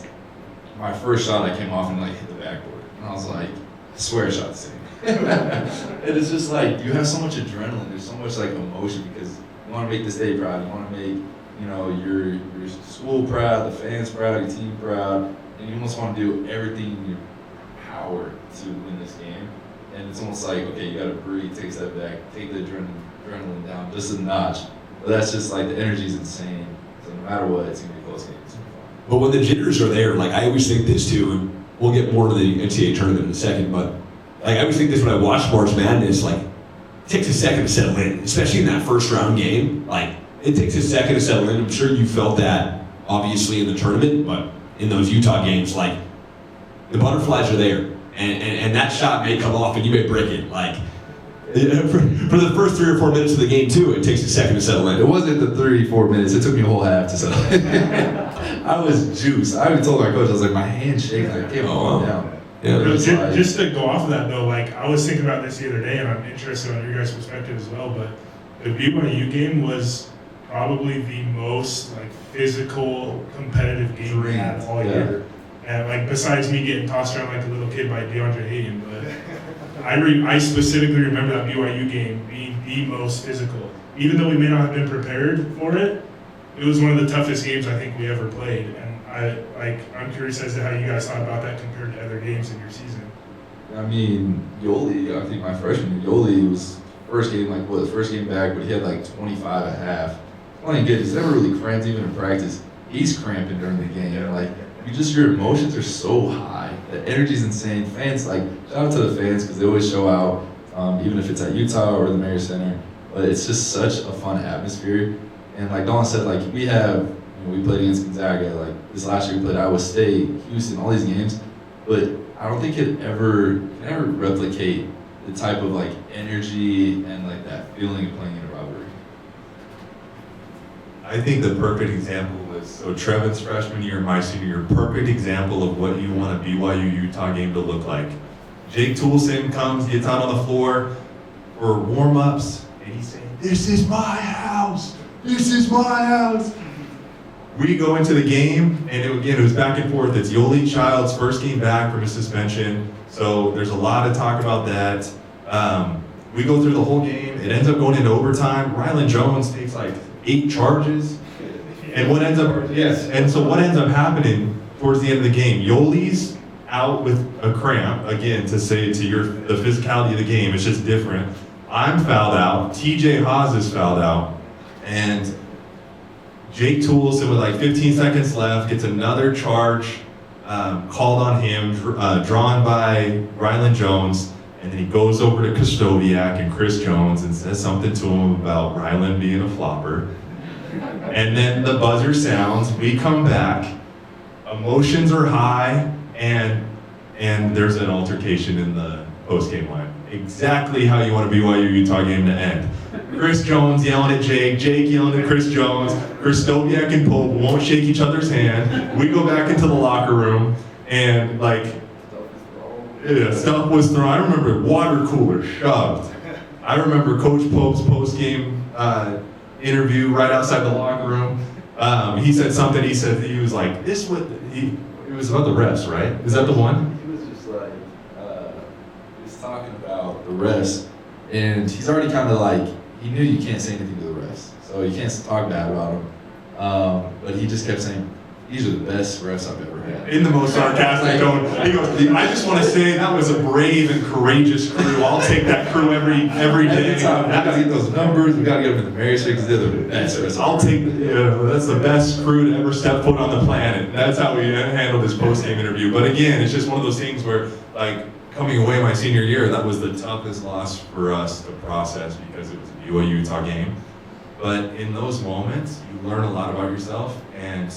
Speaker 5: my first shot I came off and like hit the backboard, and I was like, I swear I shot the same. And it's just like you have so much adrenaline. There's so much like emotion because you want to make the state proud. You want to make, you know, your school proud, the fans proud, your team proud, and you almost want to do everything in your power to win this game. And it's almost like, okay, you gotta breathe, take a step back, take the adrenaline down just a notch. But that's just like the energy's insane. So no matter what, it's gonna be a close game. It's gonna be fun.
Speaker 6: But when the jitters are there, like, I always think this too, and we'll get more to the NCAA tournament in a second, but like, I always think this when I watch March Madness, like, it takes a second to settle in, especially in that first round game. Like, it takes a second to settle in. I'm sure you felt that, obviously, in the tournament, but in those Utah games, like, the butterflies are there. And that shot may come off and you may break it. Like, for the first 3 or 4 minutes of the game, too, it takes a second to settle in.
Speaker 5: It wasn't the 34 minutes. It took me a whole half to settle in. I was juiced. I even told my coach, I was like, my hand's shaking. I can't calm down.
Speaker 6: Yeah.
Speaker 3: But
Speaker 5: It's like-
Speaker 3: just to go off of that though, like I was thinking about this the other day, and I'm interested on your guys' perspective as well. But the BYU game was probably the most like physical, competitive game we had all year. And like besides me getting tossed around like a little kid by DeAndre Hayden, but I specifically remember that BYU game being the most physical. Even though we may not have been prepared for it, it was one of the toughest games I think we ever played. And I'm curious as to how you guys thought about that compared to other games in your season.
Speaker 5: I mean, Yoli, I think my freshman year, Yoli was first game back, but he had like 25 at half. Playing good. He's never really cramped even in practice. He's cramping during the game.
Speaker 3: Yeah.
Speaker 5: Like, your emotions are so high. The energy's insane. Fans, like, shout out to the fans because they always show out, even if it's at Utah or the Marriott Center. But it's just such a fun atmosphere. And like Dalton said, like, we played against Gonzaga. Like, this last year we played Iowa State, Houston, all these games. But I don't think it can ever replicate the type of like energy and like that feeling of playing in a rivalry.
Speaker 4: I think the perfect example was, so Trevin's freshman year, my senior year, perfect example of what you want a BYU-Utah game to look like. Jake Toulson comes, gets out on the floor for warm-ups, and he's saying, "This is my house, this is my house." We go into the game, and it was back and forth. It's Yoli Child's first game back from his suspension, so there's a lot of talk about that. We go through the whole game. It ends up going into overtime. Rylan Jones takes like 8 charges. And what ends up, yes, and so what ends up happening towards the end of the game, Yoli's out with a cramp, again, to say to the physicality of the game, it's just different. I'm fouled out, TJ Haas is fouled out, and Jake Toolson with like 15 seconds left gets another charge called on him, drawn by Rylan Jones, and then he goes over to Custodiak and Chris Jones and says something to him about Rylan being a flopper. And then the buzzer sounds, we come back, emotions are high, and there's an altercation in the post-game line. Exactly how you want a BYU-Utah game to end. Chris Jones yelling at Jake yelling at Chris Jones, Custodiak and Pope won't shake each other's hand. We go back into the locker room, and like, yeah, stuff was thrown. I remember water cooler shoved. I remember Coach Pope's post-game interview right outside the locker room. He said something. He said he was like, "This what it was about the refs, right? Is that the one?"
Speaker 5: He was just like, he was talking about the refs, and he's already kind of like, he knew you can't say anything to the refs, so you can't talk bad about them. But he just kept saying, "These are the best refs I've ever had."
Speaker 4: In the most sarcastic tone. He goes, "I just want to say that was a brave and courageous crew. I'll take that crew every day."
Speaker 5: Every time, we gotta get those numbers. We gotta get them in the Marriott because they're the best refs.
Speaker 4: I'll take, that's the best crew to ever step foot on the planet. That's how we handled this post-game interview. But again, it's just one of those things where, like, coming away my senior year, that was the toughest loss for us to process because it was a BYU-Utah game. But in those moments, you learn a lot about yourself, and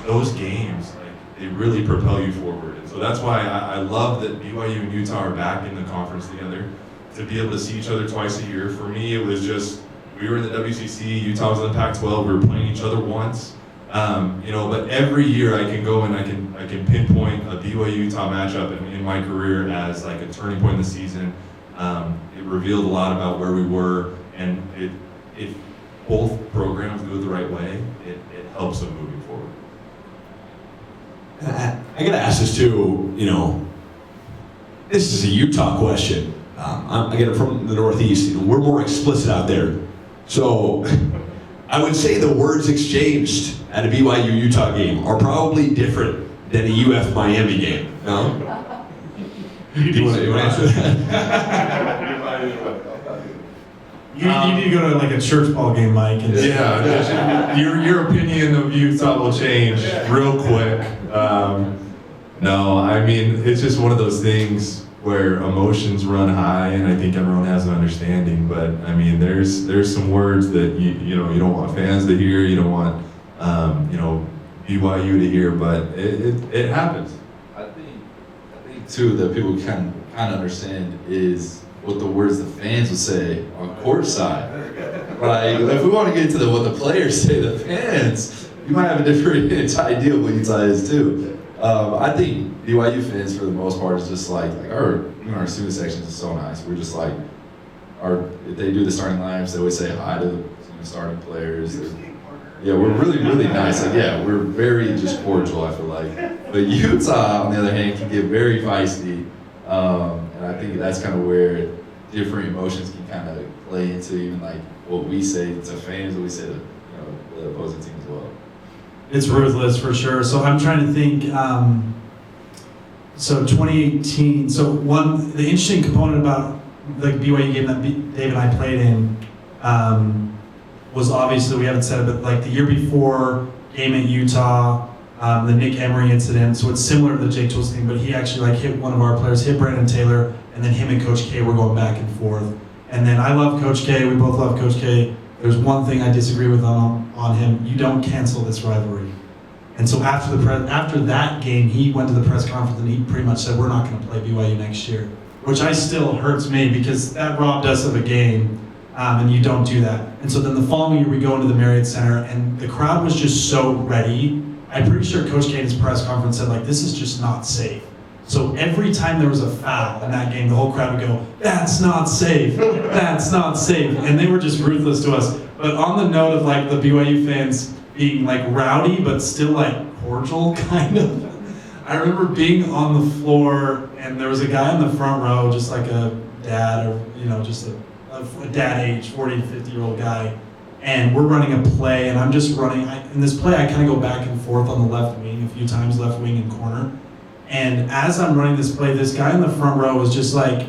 Speaker 4: those games, like, they really propel you forward. And so that's why I love that BYU and Utah are back in the conference together, to be able to see each other twice a year. For me, it was just, we were in the WCC, Utah was in the Pac-12, we were playing each other once. But every year I can go and I can pinpoint a BYU-Utah matchup in my career as like a turning point in the season. It revealed a lot about where we were, and if both programs do it the right way, it helps them moving forward.
Speaker 6: I gotta ask this too, this is a Utah question. I get it from the Northeast, we're more explicit out there. So I would say the words exchanged at a BYU-Utah game are probably different than a UF-Miami game, no? Do you want to answer that?
Speaker 2: You need to go to like a church ball game, Mike. And
Speaker 4: Your opinion of Utah will change real quick. No, I mean, it's just one of those things where emotions run high, and I think everyone has an understanding. But I mean, there's some words that you don't want fans to hear, you don't want BYU to hear, but it happens.
Speaker 5: I think too that people can kind of understand is what the words the fans would say on court side. Like, if we want to get to what the players say, the fans, you might have a different idea of what Utah is too. I think BYU fans, for the most part, is just like our student sections is so nice. We're just like, if they do the starting lineups, they always say hi to the starting players. Yeah, we're really, really nice. Like, yeah, we're very just cordial, I feel like. But Utah, on the other hand, can get very feisty. And I think that's kind of where different emotions can kind of play into even like what we say to fans, what we say to the opposing team as well.
Speaker 2: it's ruthless for sure. So I'm trying to think. So 2018. So the interesting component about the BYU game that Dave and I played in was obviously, we haven't said it, but like the year before game at Utah, the Nick Emery incident. So it's similar to the Jake Tools thing, but he actually like hit one of our players, hit Brandon Taylor, and then him and Coach K were going back and forth. And then I love Coach K. We both love Coach K. There's one thing I disagree with on him. You don't cancel this rivalry. And so after that game, he went to the press conference and he pretty much said, we're not going to play BYU next year, which still hurts me because that robbed us of a game, and you don't do that. And so then the following year we go into the Marriott Center and the crowd was just so ready. I'm pretty sure Coach K in his press conference said, like, this is just not safe. So every time there was a foul in that game, the whole crowd would go, that's not safe, that's not safe. And they were just ruthless to us. But on the note of like the BYU fans being like rowdy, but still like cordial, kind of. I remember being on the floor and there was a guy in the front row, just like a dad or, just a dad age, 40 to 50-year-old guy. and we're running a play, and I'm just running. In this play, I kind of go back and forth on the left wing a few times, left wing and corner. And as I'm running this play, this guy in the front row was just like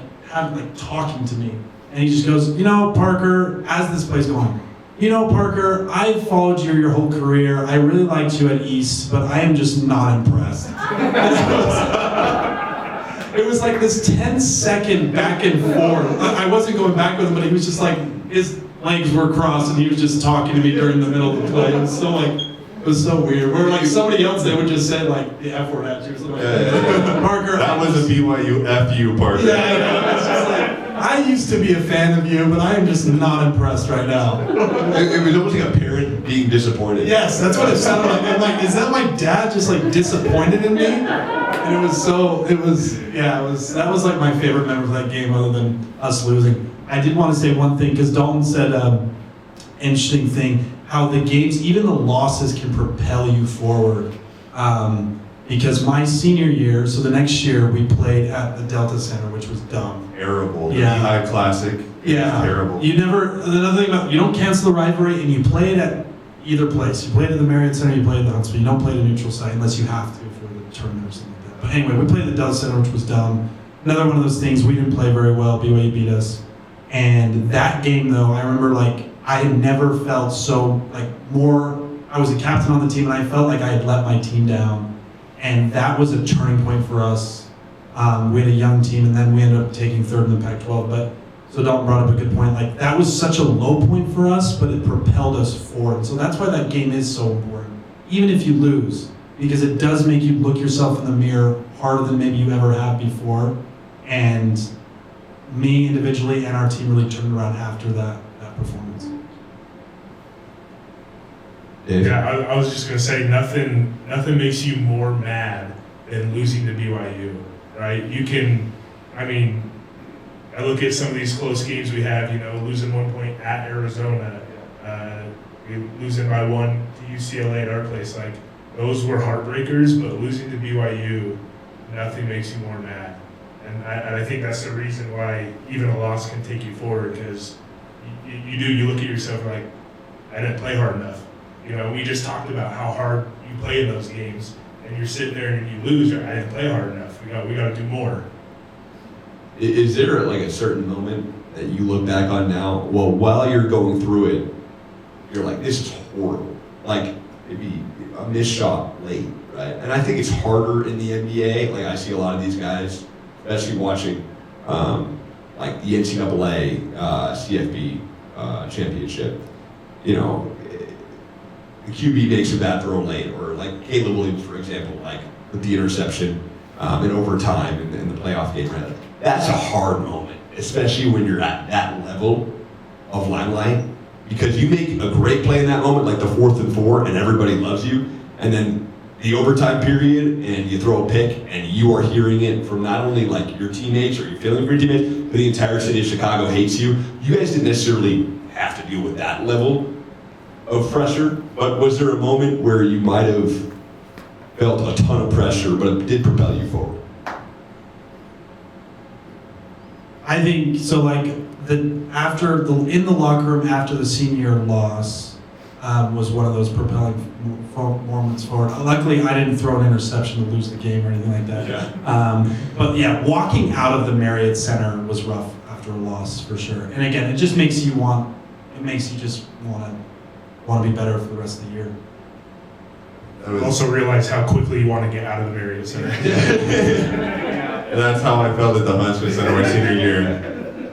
Speaker 2: talking to me, and he just goes, "You know, Parker," as this play's going, "You know, Parker, I've followed you your whole career. I really liked you at East, but I am just not impressed." It was like this 10-second back and forth. I wasn't going back with him, but he was just like, his legs were crossed and he was just talking to me during the middle of the play. It was so weird. Where like somebody else, they would just say like the F word at you or something like that. Parker.
Speaker 4: That was a BYU FU, Parker.
Speaker 2: Yeah, I know. It's just like, I used to be a fan of you, but I am just not impressed right now.
Speaker 6: It was almost like a parent being disappointed.
Speaker 2: Yes, that's what it sounded like. I'm like, is that my dad just like disappointed in me? And that was like my favorite memory of that game other than us losing. I did want to say one thing, because Dalton said interesting thing, how the games, even the losses can propel you forward. Because my senior year, so the next year, we played at the Delta Center, which was dumb.
Speaker 4: Terrible.
Speaker 2: Yeah.
Speaker 4: The Lehigh Classic.
Speaker 2: Yeah.
Speaker 4: Terrible.
Speaker 2: Another thing about, you don't cancel the rivalry, and you play it at either place. You play it at the Marriott Center, you play it at the Huntsville. You don't play it at a neutral site unless you have to for the tournament or something like that. But anyway, we played at the Delta Center, which was dumb. Another one of those things, we didn't play very well. BYU beat us. And that game, though, I remember I had never felt so I was a captain on the team, and I felt like I had let my team down. And that was a turning point for us. We had a young team, and then we ended up taking third in the Pac-12. So Dalton brought up a good point. That was such a low point for us, but it propelled us forward. So that's why that game is so important, even if you lose, because it does make you look yourself in the mirror harder than maybe you ever have before. And me individually and our team really turned around after that performance.
Speaker 3: Yeah, I was just gonna say nothing makes you more mad than losing to BYU, right? I look at some of these close games we have, losing 1 point at Arizona, losing by 1 to UCLA at our place. Those were heartbreakers, but losing to BYU, nothing makes you more mad. And I think that's the reason why even a loss can take you forward, because you look at yourself like, I didn't play hard enough. We just talked about how hard you play in those games, and you're sitting there and you lose, I didn't play hard enough. We got to do more.
Speaker 6: Is there a certain moment that you look back on now? Well, while you're going through it, you're like, this is horrible. Maybe a missed shot late, right? And I think it's harder in the NBA. I see a lot of these guys, especially watching the NCAA CFB championship. The QB makes a bad throw late, or Caleb Williams, for example, with the interception in overtime in the playoff game. Right? That's a hard moment, especially when you're at that level of limelight, because you make a great play in that moment, like the 4th and 4, and everybody loves you, and then the overtime period, and you throw a pick, and you are hearing it from not only your teammates, or you're feeling for your teammates, but the entire city of Chicago hates you. You guys didn't necessarily have to deal with that level of pressure, but was there a moment where you might have felt a ton of pressure, but it did propel you forward?
Speaker 2: I think so. In the locker room after the senior loss was one of those propelling moments forward. Luckily, I didn't throw an interception to lose the game or anything like that.
Speaker 6: Yeah.
Speaker 2: But yeah, walking out of the Marriott Center was rough after a loss for sure. And again, it just makes you want to be better for the rest of the year.
Speaker 3: Also realize how quickly you want to get out of the Marriott Center.
Speaker 4: And that's how I felt at the Huntsville Center my senior year.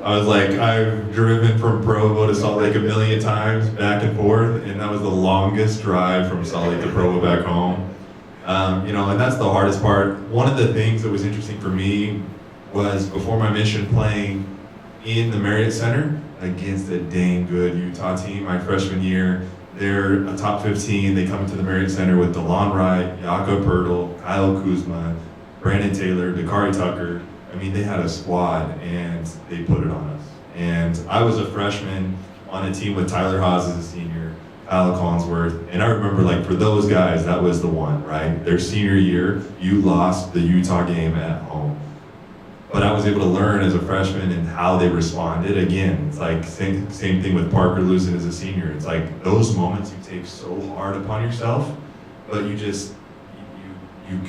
Speaker 4: I was I've driven from Provo to Salt Lake a million times, back and forth, and that was the longest drive from Salt Lake to Provo back home. And that's the hardest part. One of the things that was interesting for me was before my mission playing in the Marriott Center against a dang good Utah team my freshman year. They're a top 15. They come into the Marriott Center with DeLon Wright, Jakob Poeltl, Kyle Kuzma, Brandon Taylor, Dakari Tucker. They had a squad, and they put it on us. And I was a freshman on a team with Tyler Haas as a senior, Kyle Collinsworth, and I remember for those guys, that was the one, right? Their senior year, you lost the Utah game at home. but I was able to learn as a freshman and how they responded. Again, it's like same thing with Parker losing as a senior. It's like those moments you take so hard upon yourself, but you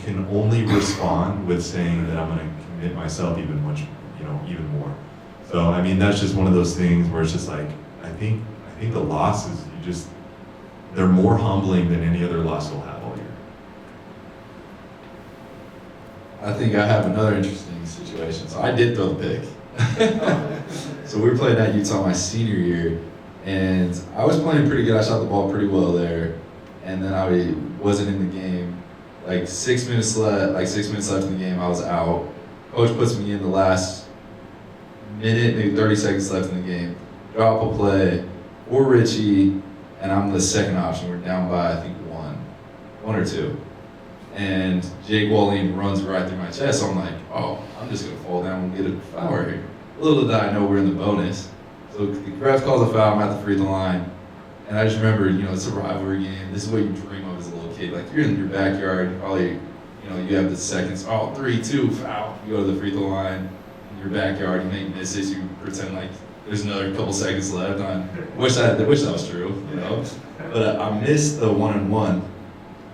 Speaker 4: can only respond with saying that I'm going to commit myself even more. So I mean, that's just one of those things where it's just like I think the losses they're more humbling than any other loss we'll have all year.
Speaker 5: I think I have another interesting situation. So I did throw the pick. So we were playing at Utah my senior year, and I was playing pretty good. I shot the ball pretty well there, and then I wasn't in the game. Like 6 minutes left in the game, I was out. Coach puts me in the last minute, maybe 30 seconds left in the game. Drop a play, or Richie, and I'm the second option. We're down by, I think, one or two. And Jake Walling runs right through my chest, so I'm like, oh, I'm just gonna fall down and get a foul right here. Little did I know we're in the bonus. So the ref calls a foul, I'm at the free throw line. And I just remember, it's a rivalry game. This is what you dream of as a little kid. Like, you're in your backyard, probably, you have the seconds, 3, 2, foul. You go to the free throw line, in your backyard, you make misses, you pretend like there's another couple seconds left. I wish that was true, But I missed the 1-on-1,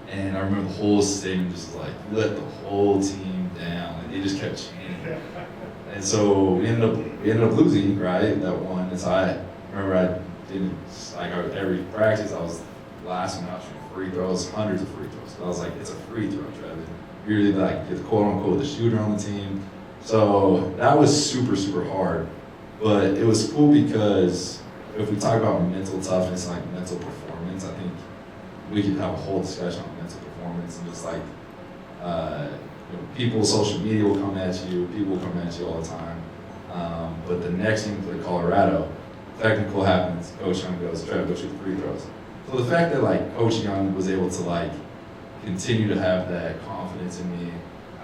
Speaker 5: and I remember the whole stadium just like let the whole team down, and they just kept chanting. And so we ended up losing, right? That one. And so I remember every practice I was the last one out shooting free throws, hundreds of free throws. So I was like, it's a free throw, Trevin. You're the quote unquote the shooter on the team. So that was super, super hard. But it was cool because if we talk about mental toughness and like mental performance, I think we could have a whole discussion on mental performance and just like people, social media will come at you, people will come at you all the time. But the next team played Colorado, technical happens, Coach Young goes, Trevin, go shoot the free throws. So the fact that like Coach Young was able to like continue to have that confidence in me,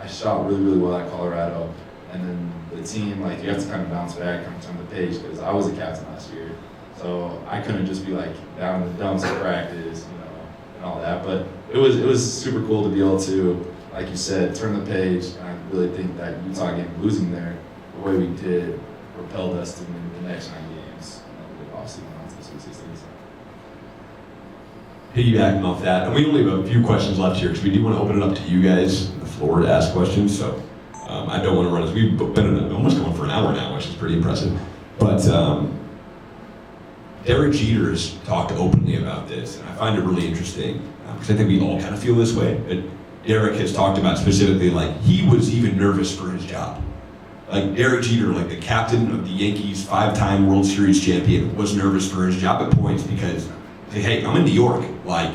Speaker 5: I shot really, really well at Colorado. And then the team, like, you have to kind of bounce back, kind of turn the page, because I was a captain last year. So I couldn't just be like down in the dumps at practice, and all that. But it was super cool to be able to, like you said, turn the page. And I really think that Utah game, losing there the way we did, propelled us to win the next 9 games. Obviously went on to the Sweet 16s.
Speaker 6: Piggybacking off that, and we only have a few questions left here because we do want to open it up to you guys, the floor, to ask questions. So I don't want to run as we've been almost going for an hour now, which is pretty impressive. But Derek Jeter's talked openly about this, and I find it really interesting because I think we all kind of feel this way. But Derek has talked about specifically, like, he was even nervous for his job. Like, Derek Jeter, like the captain of the Yankees, 5-time World Series champion, was nervous for his job at points because, hey, I'm in New York. Like,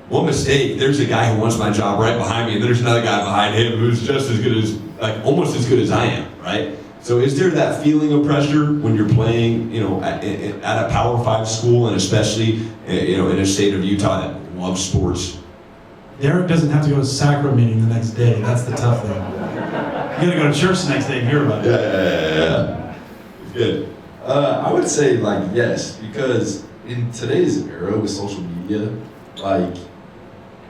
Speaker 6: one mistake, there's a guy who wants my job right behind me, and there's another guy behind him who's just as good as, like, almost as good as I am, right? So is there that feeling of pressure when you're playing, at a Power 5 school, and especially, in a state of Utah that loves sports?
Speaker 2: Derek doesn't have to go to sacrament meeting the next day. That's the tough thing. You gotta go to church the next day and hear about it.
Speaker 6: Yeah. It's good.
Speaker 5: I would say, like, yes, because in today's era with social media, like,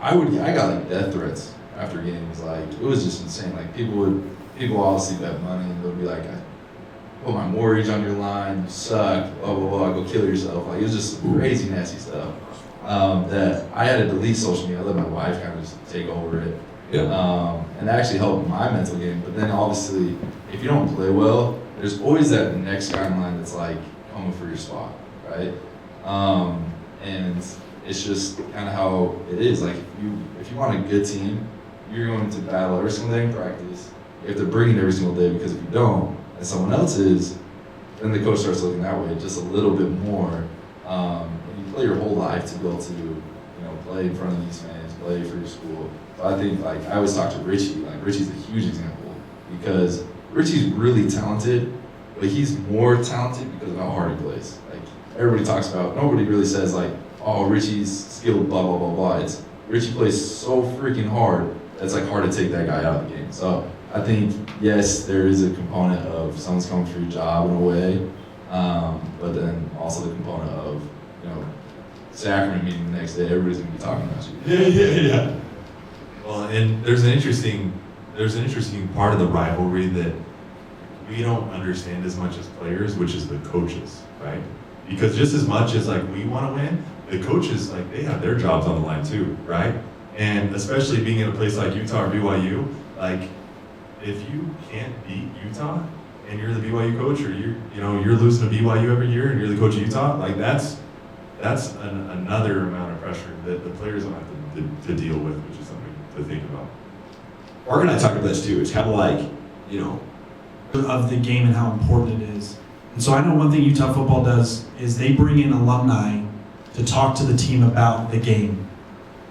Speaker 5: I got like death threats after games. Like, it was just insane. Like, people obviously bet money, and they'll be like, I put my mortgage on your line, you suck, blah, blah, blah, go kill yourself. Like, it was just crazy, nasty stuff that I had to delete social media. I let my wife kind of just take over it.
Speaker 6: Yeah.
Speaker 5: And that actually helped my mental game. But then obviously, if you don't play well, there's always that next guy in line that's like coming for your spot, right? And it's just kind of how it is. Like, if you want a good team, you're going to battle every single day in practice. You have to bring it every single day, because if you don't, and someone else is, then the coach starts looking that way just a little bit more. And you play your whole life to be able to, play in front of these fans, play for your school. So I think, like, I always talk to Richie. Like, Richie's a huge example, because Richie's really talented, but he's more talented because of how hard he plays. Like, everybody talks about, nobody really says, like, oh, Richie's skilled, blah, blah, blah, blah. It's Richie plays so freaking hard that it's like hard to take that guy out of the game. So I think, yes, there is a component of someone's coming for your job in a way, but then also the component of, sacrament meeting the next day, everybody's gonna be talking about you.
Speaker 6: Yeah.
Speaker 4: Well, and there's an interesting there's an interesting part of the rivalry that we don't understand as much as players, which is the coaches, right? Because just as much as like we want to win, the coaches, like, they have their jobs on the line too, right? And especially being in a place like Utah or BYU, like, if you can't beat Utah and you're the BYU coach, or you're losing to BYU every year and you're the coach of Utah, like, that's another amount of pressure that the players don't have to deal with, which is something to think about.
Speaker 6: Mark and I talked about this too. It's kind of like,
Speaker 2: Of the game and how important it is. And so I know one thing Utah football does is they bring in alumni to talk to the team about the game.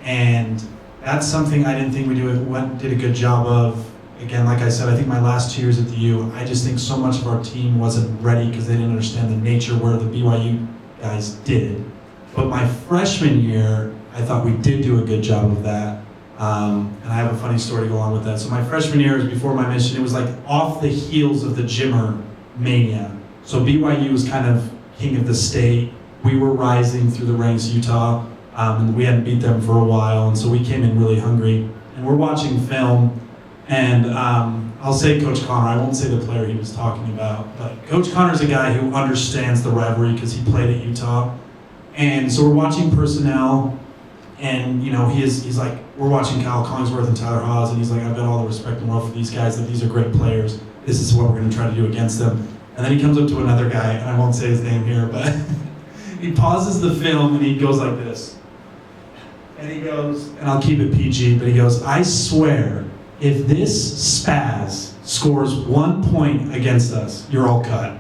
Speaker 2: And that's something I didn't think we did a good job of. Again, like I said, I think my last 2 years at the U, I just think so much of our team wasn't ready because they didn't understand the nature where the BYU guys did. But my freshman year, I thought we did do a good job of that. And I have a funny story to go on with that. So my freshman year was before my mission. It was like off the heels of the Jimmer mania. So BYU was kind of king of the state. We were rising through the ranks of Utah, and we hadn't beat them for a while. And so we came in really hungry. And we're watching film, and I'll say Coach Connor. I won't say the player he was talking about, but Coach Connor's a guy who understands the rivalry because he played at Utah. And so we're watching personnel, and he's like, we're watching Kyle Collingsworth and Tyler Haws, and he's like, I've got all the respect in the world for these guys, that these are great players. This is what we're going to try to do against them. And then he comes up to another guy, and I won't say his name here, but he pauses the film and he goes like this. And he goes, and I'll keep it PG, but he goes, I swear, if this spaz scores 1 point against us, you're all cut.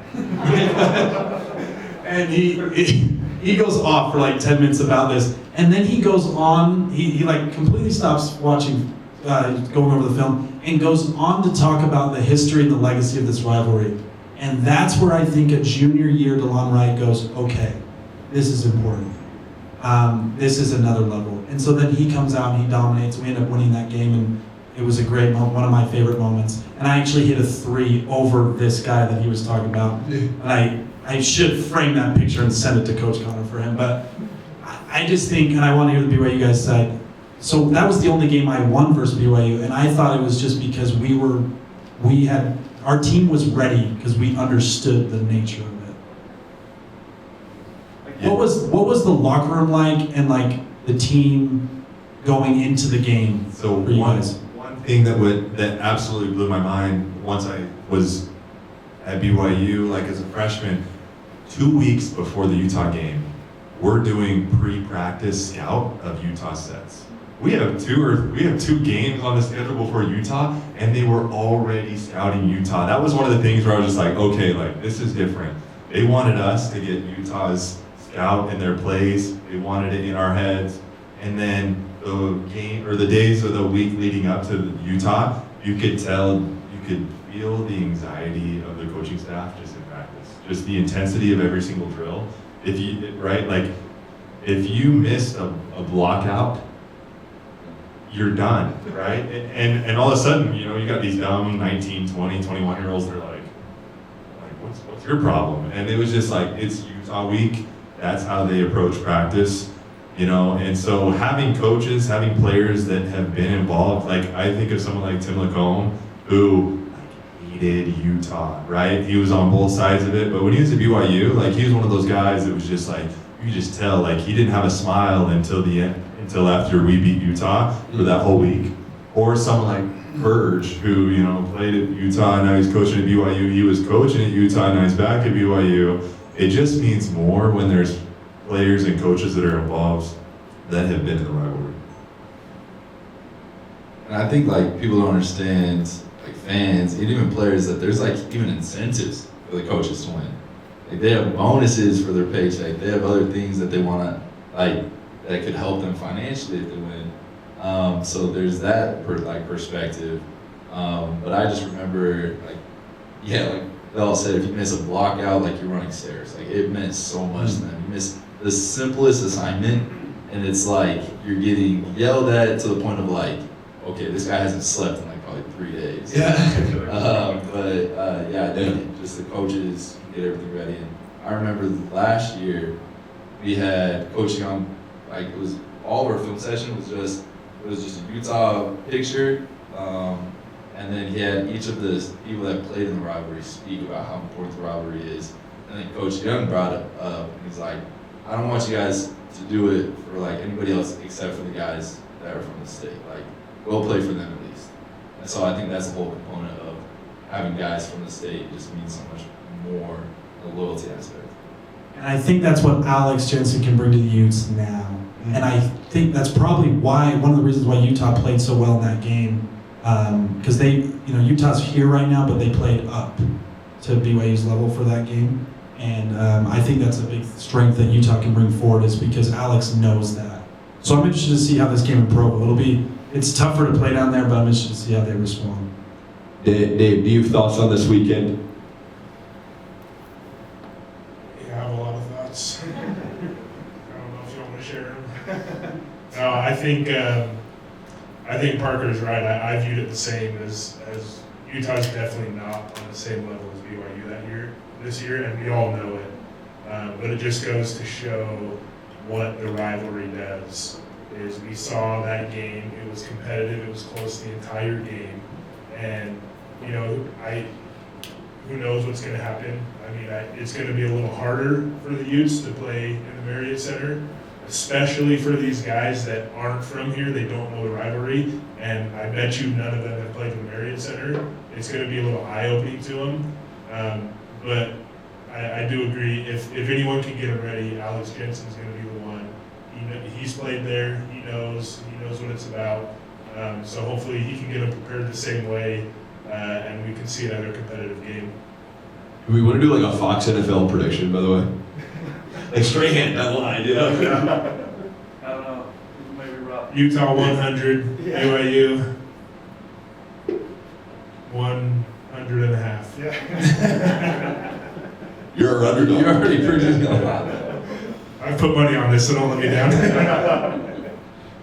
Speaker 2: And he goes off for like 10 minutes about this. And then he goes on, he like completely stops watching, going over the film, and goes on to talk about the history and the legacy of this rivalry. And that's where I think a junior year DeLon Wright goes, okay, this is important. This is another level. And so then he comes out and he dominates. We end up winning that game, and it was a great moment, one of my favorite moments. And I actually hit a 3 over this guy that he was talking about. And I should frame that picture and send it to Coach Connor for him. But I just think, and I want to hear the BYU guys side. So that was the only game I won versus BYU, and I thought it was just because our team was ready because we understood the nature of it. What was the locker room like, and like the team going into the game?
Speaker 4: So
Speaker 2: for you guys?
Speaker 4: One thing that absolutely blew my mind once I was at BYU, like as a freshman, 2 weeks before the Utah game, we're doing pre-practice scout of Utah sets. We have two games on the schedule before Utah, and they were already scouting Utah. That was one of the things where I was just like, okay, like this is different. They wanted us to get Utah's scout in their plays. They wanted it in our heads. And then the game, or the days of the week leading up to Utah, you could feel the anxiety of the coaching staff just in practice, just the intensity of every single drill. If you miss a block out, you're done, right? And all of a sudden, you got these dumb 19, 20, 21-year-olds, they're like, what's your problem? And it was just like, it's Utah week. That's how they approach practice, and so having coaches, having players that have been involved, like I think of someone like Tim Lacombe, who hated Utah, right? He was on both sides of it, but when he was at BYU, like he was one of those guys that was just like, you could just tell, like he didn't have a smile until the end, until after we beat Utah for that whole week. Or someone like Purge, who played at Utah and now he's coaching at BYU. He was coaching at Utah and now he's back at BYU. It just means more when there's players and coaches that are involved that have been in the rivalry.
Speaker 5: And I think like people don't understand, like fans and even players, that there's like even incentives for the coaches to win. Like they have bonuses for their paycheck. They have other things that they want to that could help them financially if they win. So there's that perspective. But I just remember like Bell said, if you miss a block out, like you're running stairs. Like it meant so much to them. You miss the simplest assignment, and it's like you're getting yelled at to the point of like, okay, this guy hasn't slept in like probably 3 days.
Speaker 6: Yeah.
Speaker 5: I think just the coaches get everything ready. And I remember last year we had coaching on, like it was all of our film session was just a Utah picture, and And then he had each of the people that played in the rivalry speak about how important the rivalry is. And then Coach Young brought it up. He's like, I don't want you guys to do it for like anybody else except for the guys that are from the state. Like, go play for them at least. And so I think that's the whole component of having guys from the state just means so much more, the loyalty aspect.
Speaker 2: And I think that's what Alex Jensen can bring to the Utes now. And I think that's probably why, one of the reasons why Utah played so well in that game, because Utah's here right now, but they played up to BYU's level for that game. And I think that's a big strength that Utah can bring forward is because Alex knows that. So I'm interested to see how this game in Provo. It's tougher to play down there, but I'm interested to see how they respond.
Speaker 6: Dave, do you have thoughts on this weekend?
Speaker 3: Yeah, I have a lot of thoughts. I don't know if you want to share them. No, I think Parker's right. I viewed it the same as Utah's definitely not on the same level as BYU this year, and we all know it. But it just goes to show what the rivalry does. Is we saw that game. It was competitive. It was close the entire game, and who knows what's going to happen. I mean, it's going to be a little harder for the Utes to play in the Marriott Center, especially for these guys that aren't from here. They don't know the rivalry, and I bet you none of them have played in the Marriott Center. It's going to be a little eye-opening to them. But I do agree. If anyone can get him ready, Alex Jensen's going to be the one. He's played there. He knows what it's about. So hopefully he can get them prepared the same way, and we can see another competitive game.
Speaker 6: Do we want to do like a Fox NFL prediction, by the way? Like Strahan, that line,
Speaker 7: I don't know. It might be rough.
Speaker 3: Utah 100, BYU 100.5.
Speaker 7: Yeah.
Speaker 6: You're our underdog.
Speaker 5: You're already predicting a lot.
Speaker 3: I put money on this, so don't let me down.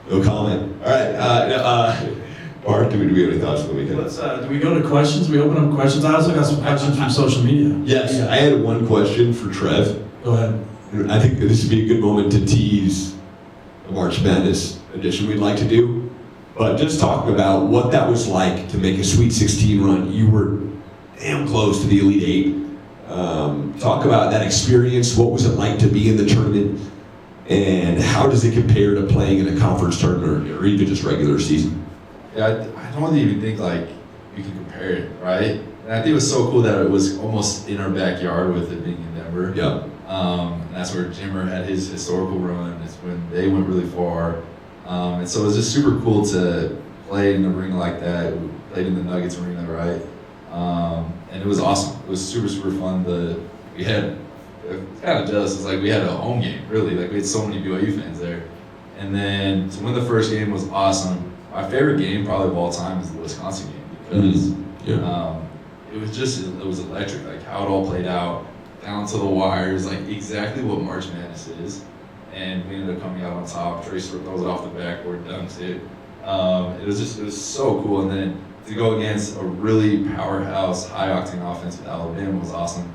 Speaker 6: No comment. All right. Bart, do we have any thoughts for the weekend?
Speaker 2: Let's. Do we go to questions? We open up questions. I also got some questions from social media.
Speaker 6: Yes, I had one question for Trev.
Speaker 2: Go ahead.
Speaker 6: I think this would be a good moment to tease the March Madness edition we'd like to do. But just talking about what that was like to make a Sweet 16 run. You were damn close to the Elite Eight. Talk about that experience. What was it like to be in the tournament? And how does it compare to playing in a conference tournament or even just regular season?
Speaker 5: Yeah, I don't even think like you can compare it, right? And I think it was so cool that it was almost in our backyard with it being in Denver.
Speaker 6: Yeah.
Speaker 5: And that's where Jimmer had his historical run. It's when they went really far. And so it was just super cool to play in an arena like that. We played in the Nuggets arena, right? And it was awesome. It was super, super fun. We had, kind of jealous, it's like we had a home game, really. Like we had so many BYU fans there. And then to win the first game was awesome. My favorite game probably of all time is the Wisconsin game because it was electric, like how it all played out, down to the wires, like exactly what March Madness is. And we ended up coming out on top. Tracer throws it off the backboard, dunks it. It was so cool. And then to go against a really powerhouse, high-octane offense with Alabama was awesome.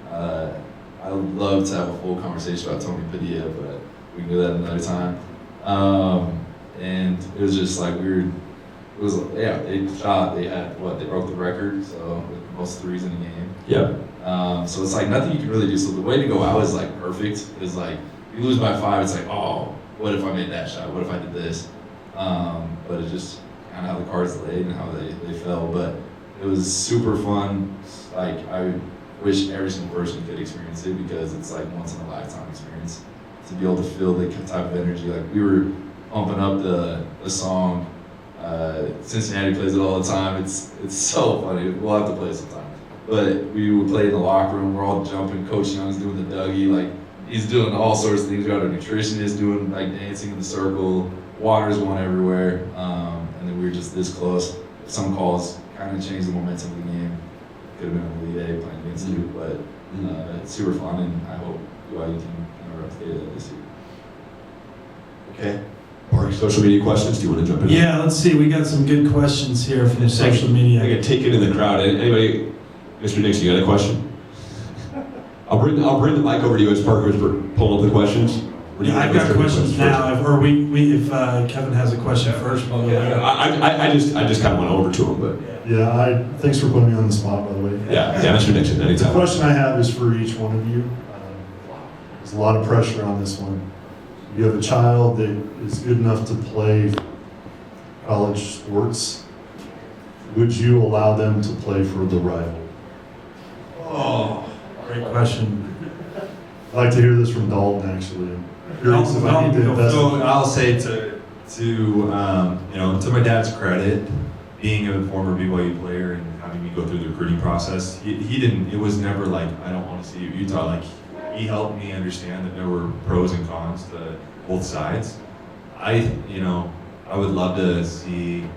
Speaker 5: I would love to have a full conversation about Tony Padilla, but we can do that another time. And it was just like they shot, they broke the record, so with most threes in the game.
Speaker 6: Yeah.
Speaker 5: So it's like nothing you can really do. So the way to go out is like perfect. Is like you lose by 5, it's like, oh, what if I made that shot? What if I did this? But it's just kind of how the cards laid and how they fell. But it was super fun. Like I wish every single person could experience it because it's like once in a lifetime experience to be able to feel the type of energy. Like we were pumping up the song. Cincinnati plays it all the time. It's so funny. We'll have to play it sometime. But we would play in the locker room. We're all jumping. Coach Young's doing the Dougie. Like he's doing all sorts of things. We got a nutritionist doing like dancing in the circle. Water's going everywhere. And then we were just this close. Some calls kind of changed the momentum of the game. Could have been a Elite Eight playing against you, but it's super fun, and I hope BYU can replicate it this year.
Speaker 6: Okay. Mark, social media questions? Do you want to jump in?
Speaker 2: Yeah, let's see. We got some good questions here from social media.
Speaker 6: I can take it in the crowd. Anybody, Mr. Nixon, you got a question? I'll bring the mic over to you as Parker is pulling up the questions.
Speaker 2: Yeah, I've got questions now. If Kevin has a question first, we'll go there.
Speaker 6: I just kind of went over to him, but.
Speaker 8: Yeah, thanks for putting me on the spot, by the way.
Speaker 6: Yeah, Mr. Nixon,
Speaker 8: The
Speaker 6: anytime.
Speaker 8: question I have is for each one of you. There's a lot of pressure on this one. You have a child that is good enough to play college sports. Would you allow them to play for the rival?
Speaker 2: Oh, great question.
Speaker 8: I'd like to hear this from Dalton, actually. Curious if I need to invest.
Speaker 4: So I'll say to my dad's credit, being a former BYU player and having me go through the recruiting process, he didn't. It was never like I don't want to see you at Utah. Like he helped me understand that there were pros and cons to both sides. I would love to see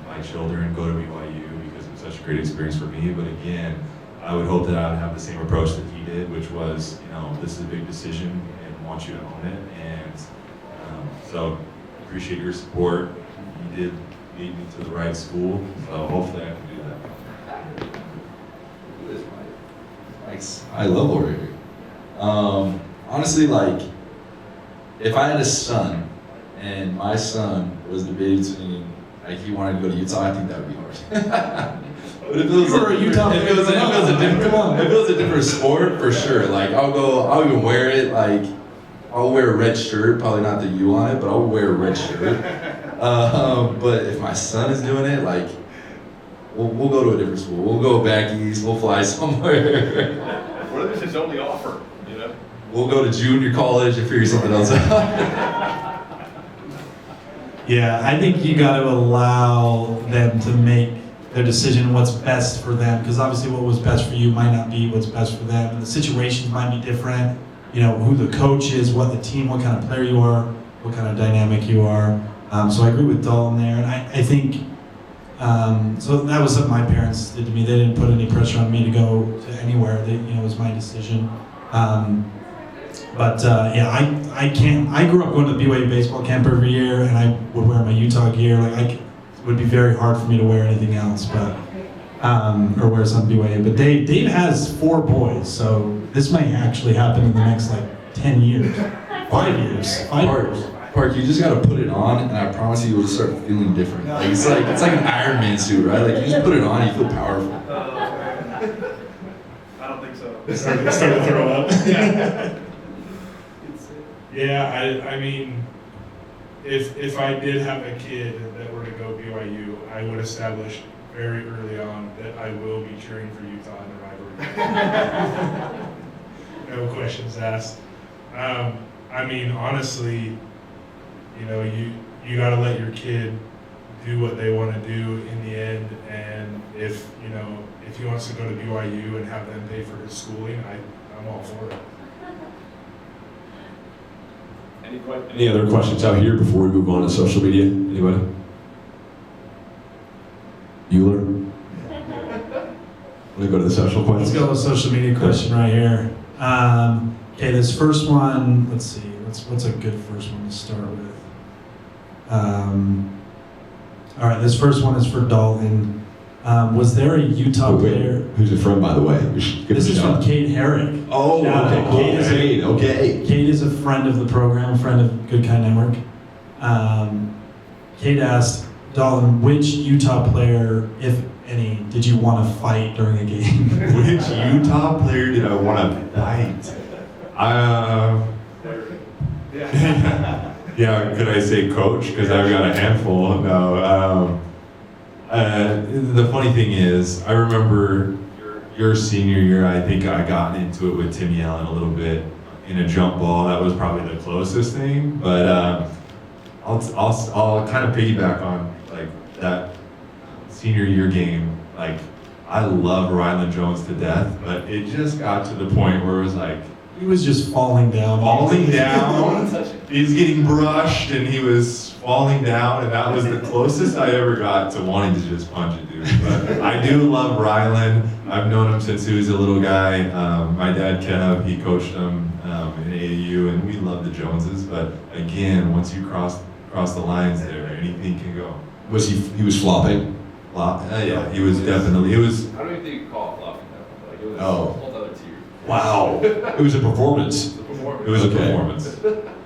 Speaker 4: my children go to BYU because it was such a great experience for me. But again, I would hope that I would have the same approach that he did, which was this is a big decision and want you to own it. And so appreciate your support. You did lead me to the right school, so hopefully I can do that.
Speaker 5: Mike's high level right here. Honestly, like, if I had a son and my son was debating between, like, he wanted to go to Utah, I think that would be hard. But if it was
Speaker 2: You're a Utah
Speaker 5: if it was a different sport, for sure. Like, I'll even wear it. Like, I'll wear a red shirt, probably not the U on it, but I'll wear a red shirt. But if my son is doing it, like, we'll go to a different school. We'll go back east. We'll fly somewhere.
Speaker 9: What if it's his only offer,
Speaker 5: We'll go to junior college and figure something else out.
Speaker 2: Yeah, I think you got to allow them to make their decision what's best for them, because obviously what was best for you might not be what's best for them, and the situations might be different. Who the coach is, what the team, what kind of player you are, what kind of dynamic you are. So I agree with Dalton there, and I think so that was something my parents did to me. They didn't put any pressure on me to go to anywhere. It was my decision. I can't. I grew up going to the BYU baseball camp every year, and I would wear my Utah gear. It would be very hard for me to wear anything else, or wear some BYU. But Dave has 4 boys, so this may actually happen in the next 10 years, 5 years, 5 years.
Speaker 5: Park, you just gotta put it on, and I promise you, you'll start feeling different. It's like an Iron Man suit, right? Like, you just put it on, you feel powerful.
Speaker 7: I don't think so.
Speaker 3: Start to throw up. Yeah, I mean, if I did have a kid that were to go BYU, I would establish very early on that I will be cheering for Utah in the rivalry. No questions asked. I mean, honestly, you got to let your kid do what they want to do in the end, and if he wants to go to BYU and have them pay for his schooling, I'm all for it.
Speaker 6: Any other questions out here before we move on to social media? Anybody? Bueller? Want to go to the social questions?
Speaker 2: Let's go with social media question right here. Okay, this first one, let's see, what's a good first one to start with? All right, this first one is for Dalton. Was there a Utah player?
Speaker 6: Who's it from, by the way?
Speaker 2: This is from Kate Herrick.
Speaker 6: Oh, okay.
Speaker 2: Kate is a friend of the program, a friend of Goodkind Network. Kate asked, Dalton, which Utah player, if any, did you want to fight during a game?
Speaker 4: Which Utah player did I want to fight? Yeah, could I say coach? Because I've got a handful. No. The funny thing is, I remember your senior year, I think I got into it with Timmy Allen a little bit in a jump ball. That was probably the closest thing. But I'll kind of piggyback on that senior year game. I love Ryland Jones to death, but it just got to the point where it was
Speaker 2: He was just falling down.
Speaker 4: He was getting brushed and he was falling down, and that was the closest I ever got to wanting to just punch a dude. But I do love Ryland. I've known him since he was a little guy. My dad, Kev, he coached him in AAU, and we love the Joneses. But again, once you cross the lines there, anything can go.
Speaker 6: Was he was flopping?
Speaker 4: Yeah, he was definitely. It was.
Speaker 9: I don't even think you could call it flopping though. It was a
Speaker 6: Oh.
Speaker 9: whole other tier.
Speaker 6: Wow. It was a performance.
Speaker 4: It was a performance.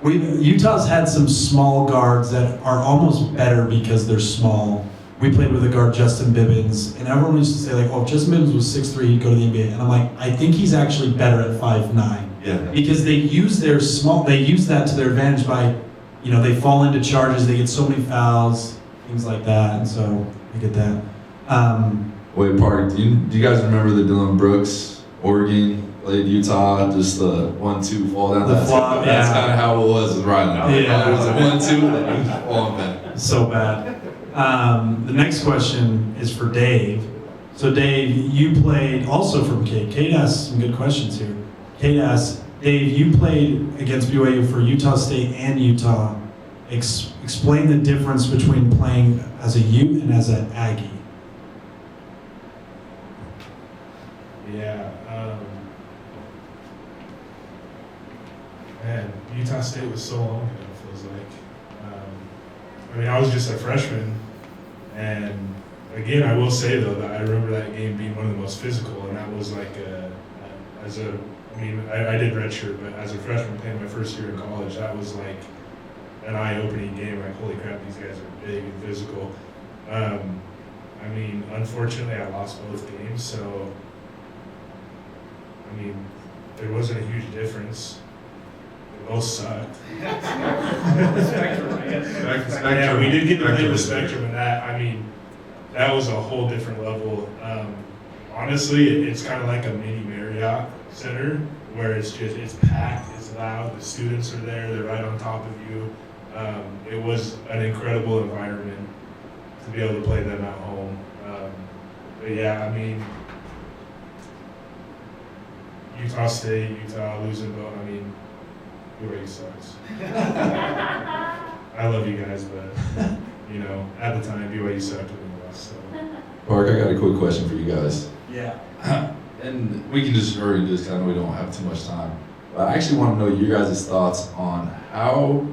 Speaker 2: Utah's had some small guards that are almost better because they're small we played with a guard, Justin Bibbins, and everyone used to say like, oh, if Justin Bibbins was 6'3", he'd go to the NBA. And I'm like, I think he's actually better at 5'9".
Speaker 4: Yeah.
Speaker 2: Because they use that to their advantage by, they fall into charges, they get so many fouls, things like that, and so I get that.
Speaker 5: Wait, Park, do you guys remember the Dylan Brooks, Oregon, played Utah, just the 1-2 fall down?
Speaker 2: The flop,
Speaker 5: That's
Speaker 2: yeah.
Speaker 5: kind of how it was with Ryland.
Speaker 2: Yeah.
Speaker 5: It was a 1-2, and he was falling back.
Speaker 2: So bad. The next question is for Dave. So Dave, you played also from Kate. Kate asked some good questions here. Kate asked, Dave, you played against BYU for Utah State and Utah. Explain the difference between playing as a Ute and as an Aggie.
Speaker 3: Yeah. Man, Utah State was so long ago, it feels like. I was just a freshman, and again, I will say though that I remember that game being one of the most physical, and that was like I did redshirt, but as a freshman playing my first year in college, that was like an eye-opening game. Like, holy crap, these guys are big and physical. Unfortunately, I lost both games, so there wasn't a huge difference. They both sucked. Yeah, we did get to play the spectrum, and that was a whole different level. Honestly, it's kind of like a mini Marriott Center, where it's packed, it's loud, the students are there, they're right on top of you. It was an incredible environment to be able to play them at home. But yeah, Utah State, Utah losing both. BYU sucks. I love you guys, but at the time BYU sucked when we lost. So.
Speaker 5: Park, I got a quick question for you guys.
Speaker 2: Yeah.
Speaker 5: And we can just hurry this because I know we don't have too much time. But I actually want to know your guys' thoughts on how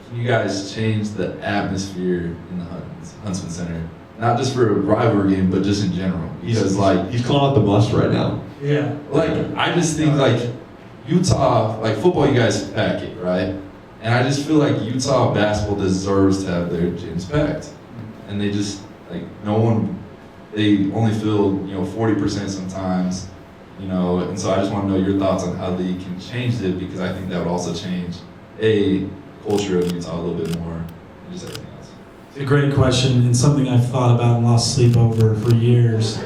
Speaker 5: can you guys change the atmosphere in the Huntsman Center? Not just for a rivalry game, but just in general. Because
Speaker 6: He's calling out the must right now.
Speaker 2: Yeah.
Speaker 5: I just think Utah, football, you guys pack it, right? And I just feel like Utah basketball deserves to have their gyms packed. And they just, they only fill, 40% sometimes, and so I just want to know your thoughts on how they can change it, because I think that would also change culture of Utah a little bit more and just everything else.
Speaker 2: It's a great question, and something I've thought about and lost sleep over for years.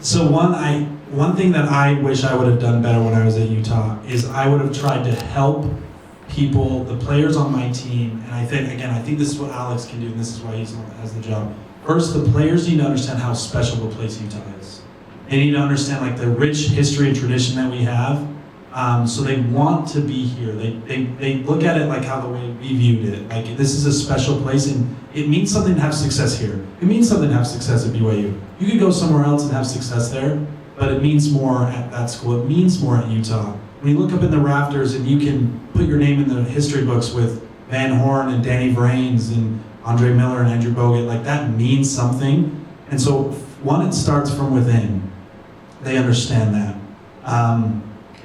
Speaker 2: So one thing that I wish I would have done better when I was at Utah is I would have tried to help people, the players on my team, and I think this is what Alex can do, and this is why he has the job. First, the players need to understand how special the place Utah is. They need to understand the rich history and tradition that we have. So they want to be here. They look at it like how the way we viewed it. This is a special place, and it means something to have success here. It means something to have success at BYU. You could go somewhere else and have success there, but it means more at that school. It means more at Utah. When you look up in the rafters and you can put your name in the history books with Van Horn and Danny Vrains and Andre Miller and Andrew Bogut, that means something. And so, one, it starts from within. They understand that.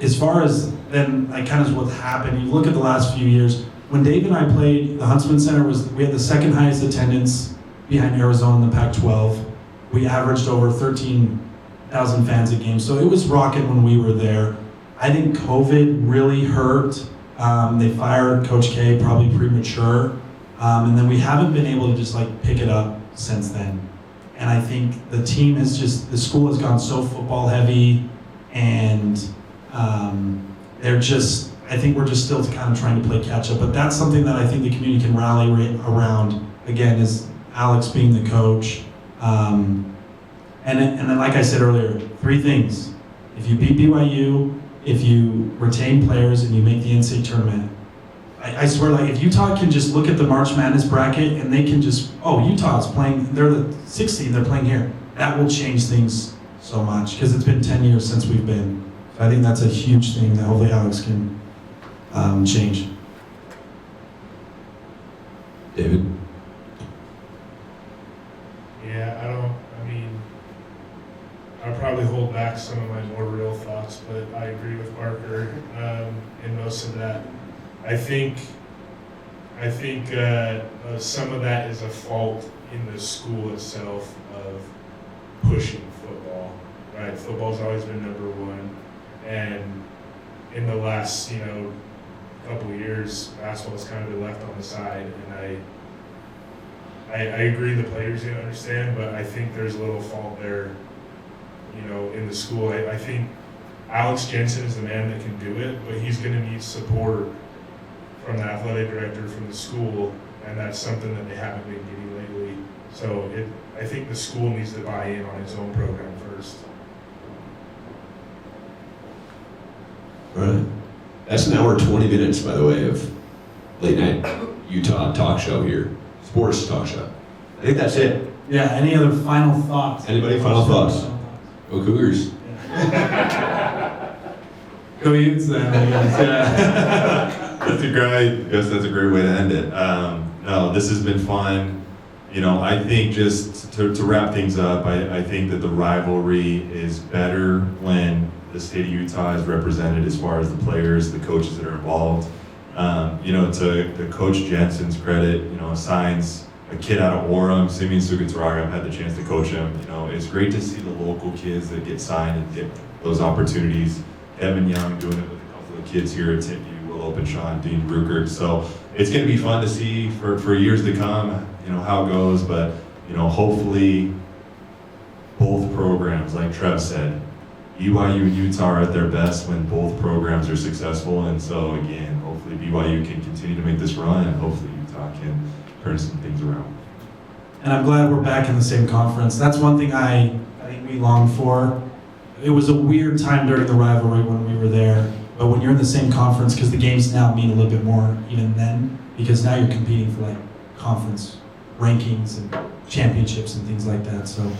Speaker 2: As far as then, kind of what happened, you look at the last few years, when Dave and I played, the Huntsman Center we had the second highest attendance behind Arizona in the Pac-12. We averaged over 13,000 fans a game, so it was rocking when we were there. I think COVID really hurt. They fired Coach K, probably premature. And then we haven't been able to just pick it up since then. And I think the team the school has gone so football heavy, and I think we're just still kind of trying to play catch up. But that's something that I think the community can rally around, again, is Alex being the coach. And then, like I said earlier, 3 things. If you beat BYU, if you retain players, and you make the NCAA tournament, I swear, if Utah can just look at the March Madness bracket and they can just, Utah's playing, they're the 16th, they're playing here. That will change things so much, because it's been 10 years since we've been. So I think that's a huge thing that hopefully Alex can change.
Speaker 6: David?
Speaker 3: Yeah, I'll probably hold back some of my more real thoughts, but I agree with Parker in most of that. I think some of that is a fault in the school itself of pushing football, right? Football's always been number one, and in the last, couple of years, basketball's kind of been left on the side, and I agree the players didn't understand, but I think there's a little fault there, in the school. I think Alex Jensen is the man that can do it, but he's going to need support from the athletic director, from the school, and that's something that they haven't been getting lately. So I think the school needs to buy in on its own program first.
Speaker 6: All right. That's an hour and 20 minutes, by the way, of late night Utah talk show here. Sports talk show. I think that's it.
Speaker 2: Yeah, any other final thoughts?
Speaker 6: Anybody final thoughts? Go Cougars.
Speaker 2: Go Utes then, I guess. Yeah.
Speaker 4: That's a great way to end it. No, this has been fun. I think just to wrap things up, I think that the rivalry is better when the state of Utah is represented as far as the players, the coaches that are involved. To Coach Jensen's credit, assigns a kid out of Orem, Simeon Sugataraga. I've had the chance to coach him. It's great to see the local kids that get signed and get those opportunities. Evan Young doing it with a couple of kids here at Timpview, Will Openshaw, Dean Ruckert. So it's going to be fun to see for years to come, how it goes. But, hopefully both programs, like Trev said, BYU and Utah are at their best when both programs are successful. And so, again, hopefully BYU can continue to make this run, and hopefully Utah can turn some things around.
Speaker 2: And I'm glad we're back in the same conference. That's one thing I think we long for. It was a weird time during the rivalry when we were there, but when you're in the same conference, because the games now mean a little bit more even then, because now you're competing for conference rankings and championships and things like that. So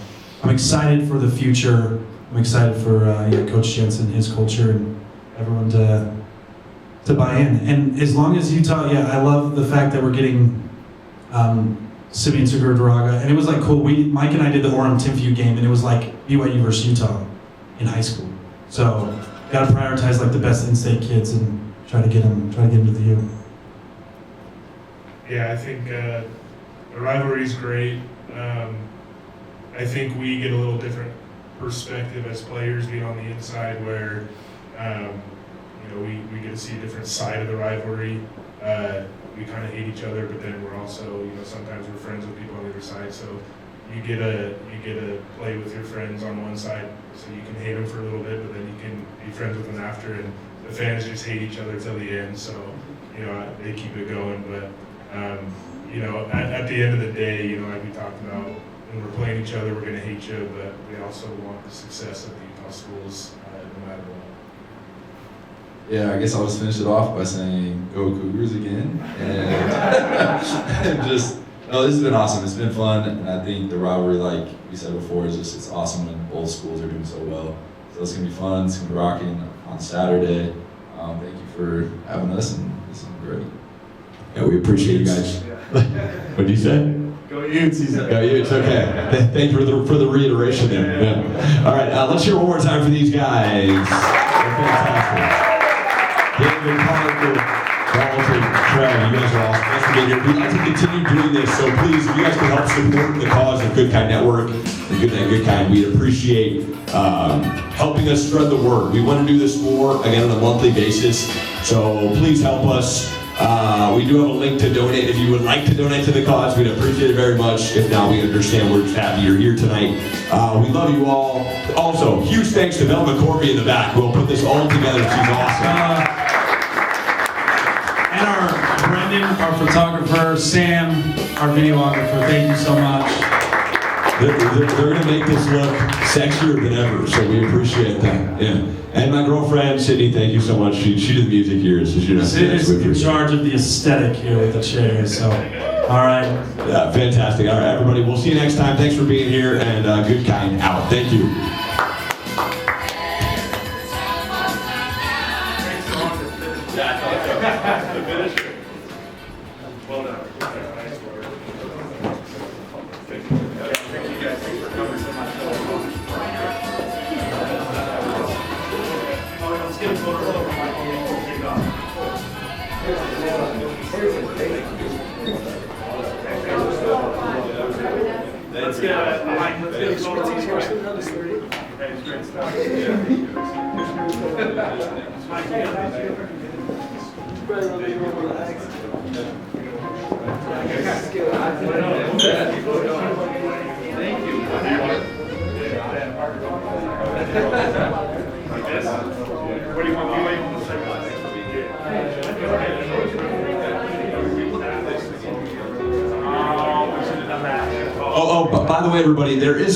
Speaker 2: I'm excited for the future. I'm excited for Coach Jensen, his culture, and everyone to buy in. And as long as Utah, I love the fact that we're getting Simeon Sugataraga, and it was cool. Mike and I did the Orem-Timpview game, and it was BYU versus Utah in high school. So got to prioritize the best in-state kids and try to get them to the U.
Speaker 3: Yeah, I think the rivalry is great. I think we get a little different perspective as players being on the inside, where we get to see a different side of the rivalry. We kind of hate each other, but then we're also, sometimes we're friends with people on the other side. So you get to play with your friends on one side, so you can hate them for a little bit, but then you can be friends with them after. And the fans just hate each other till the end. So they keep it going. But at the end of the day, like we talked about, when we're playing each other, we're going to hate you, but we also want the success of the Utah schools no matter what.
Speaker 5: Yeah, I guess I'll just finish it off by saying go Cougars again. And this has been awesome. It's been fun, and I think the rivalry, like we said before, it's awesome when both schools are doing so well. So it's going to be fun. It's going to be rocking on Saturday. Thank you for having us, and this has been great.
Speaker 6: Yeah, we appreciate you guys. What did you say?
Speaker 7: Go Utes, he said.
Speaker 6: Go Utes, okay. Thank you for the reiteration there. Yeah. All right, let's hear one more time for these guys. They're fantastic. David, Parker, Dalton, Trevin, you guys are awesome. Thanks for being here. We'd like to continue doing this, so please, if you guys can help support the cause of Goodkind Network and Goodkind, we'd appreciate helping us spread the word. We want to do this more, again, on a monthly basis, so please help us. We do have a link to donate. If you would like to donate to the cause, we'd appreciate it very much. If not, we understand we're just happy you're here tonight. We love you all. Also, huge thanks to Mel McCorvey in the back who will put this all together. She's awesome.
Speaker 2: And our Brendan, our photographer, Sam, our videographer, thank you so much.
Speaker 6: They're going to make this look sexier than ever, so we appreciate that. Yeah. And my girlfriend, Sydney, thank you so much. She did the music here, so she does.
Speaker 2: Sydney's in charge of the aesthetic here with the chairs, so, all right.
Speaker 6: Yeah, fantastic. All right, everybody, we'll see you next time. Thanks for being here, and Goodkind out. Thank you.
Speaker 7: Well done. Nice work. Thank you guys for coming so much. Let's get a photo of Michael. Take off. Hey, it's great stuff.
Speaker 9: Thank you.
Speaker 7: What do you want? BYU on the second? Oh, we should have done that.
Speaker 6: By the way, everybody, there is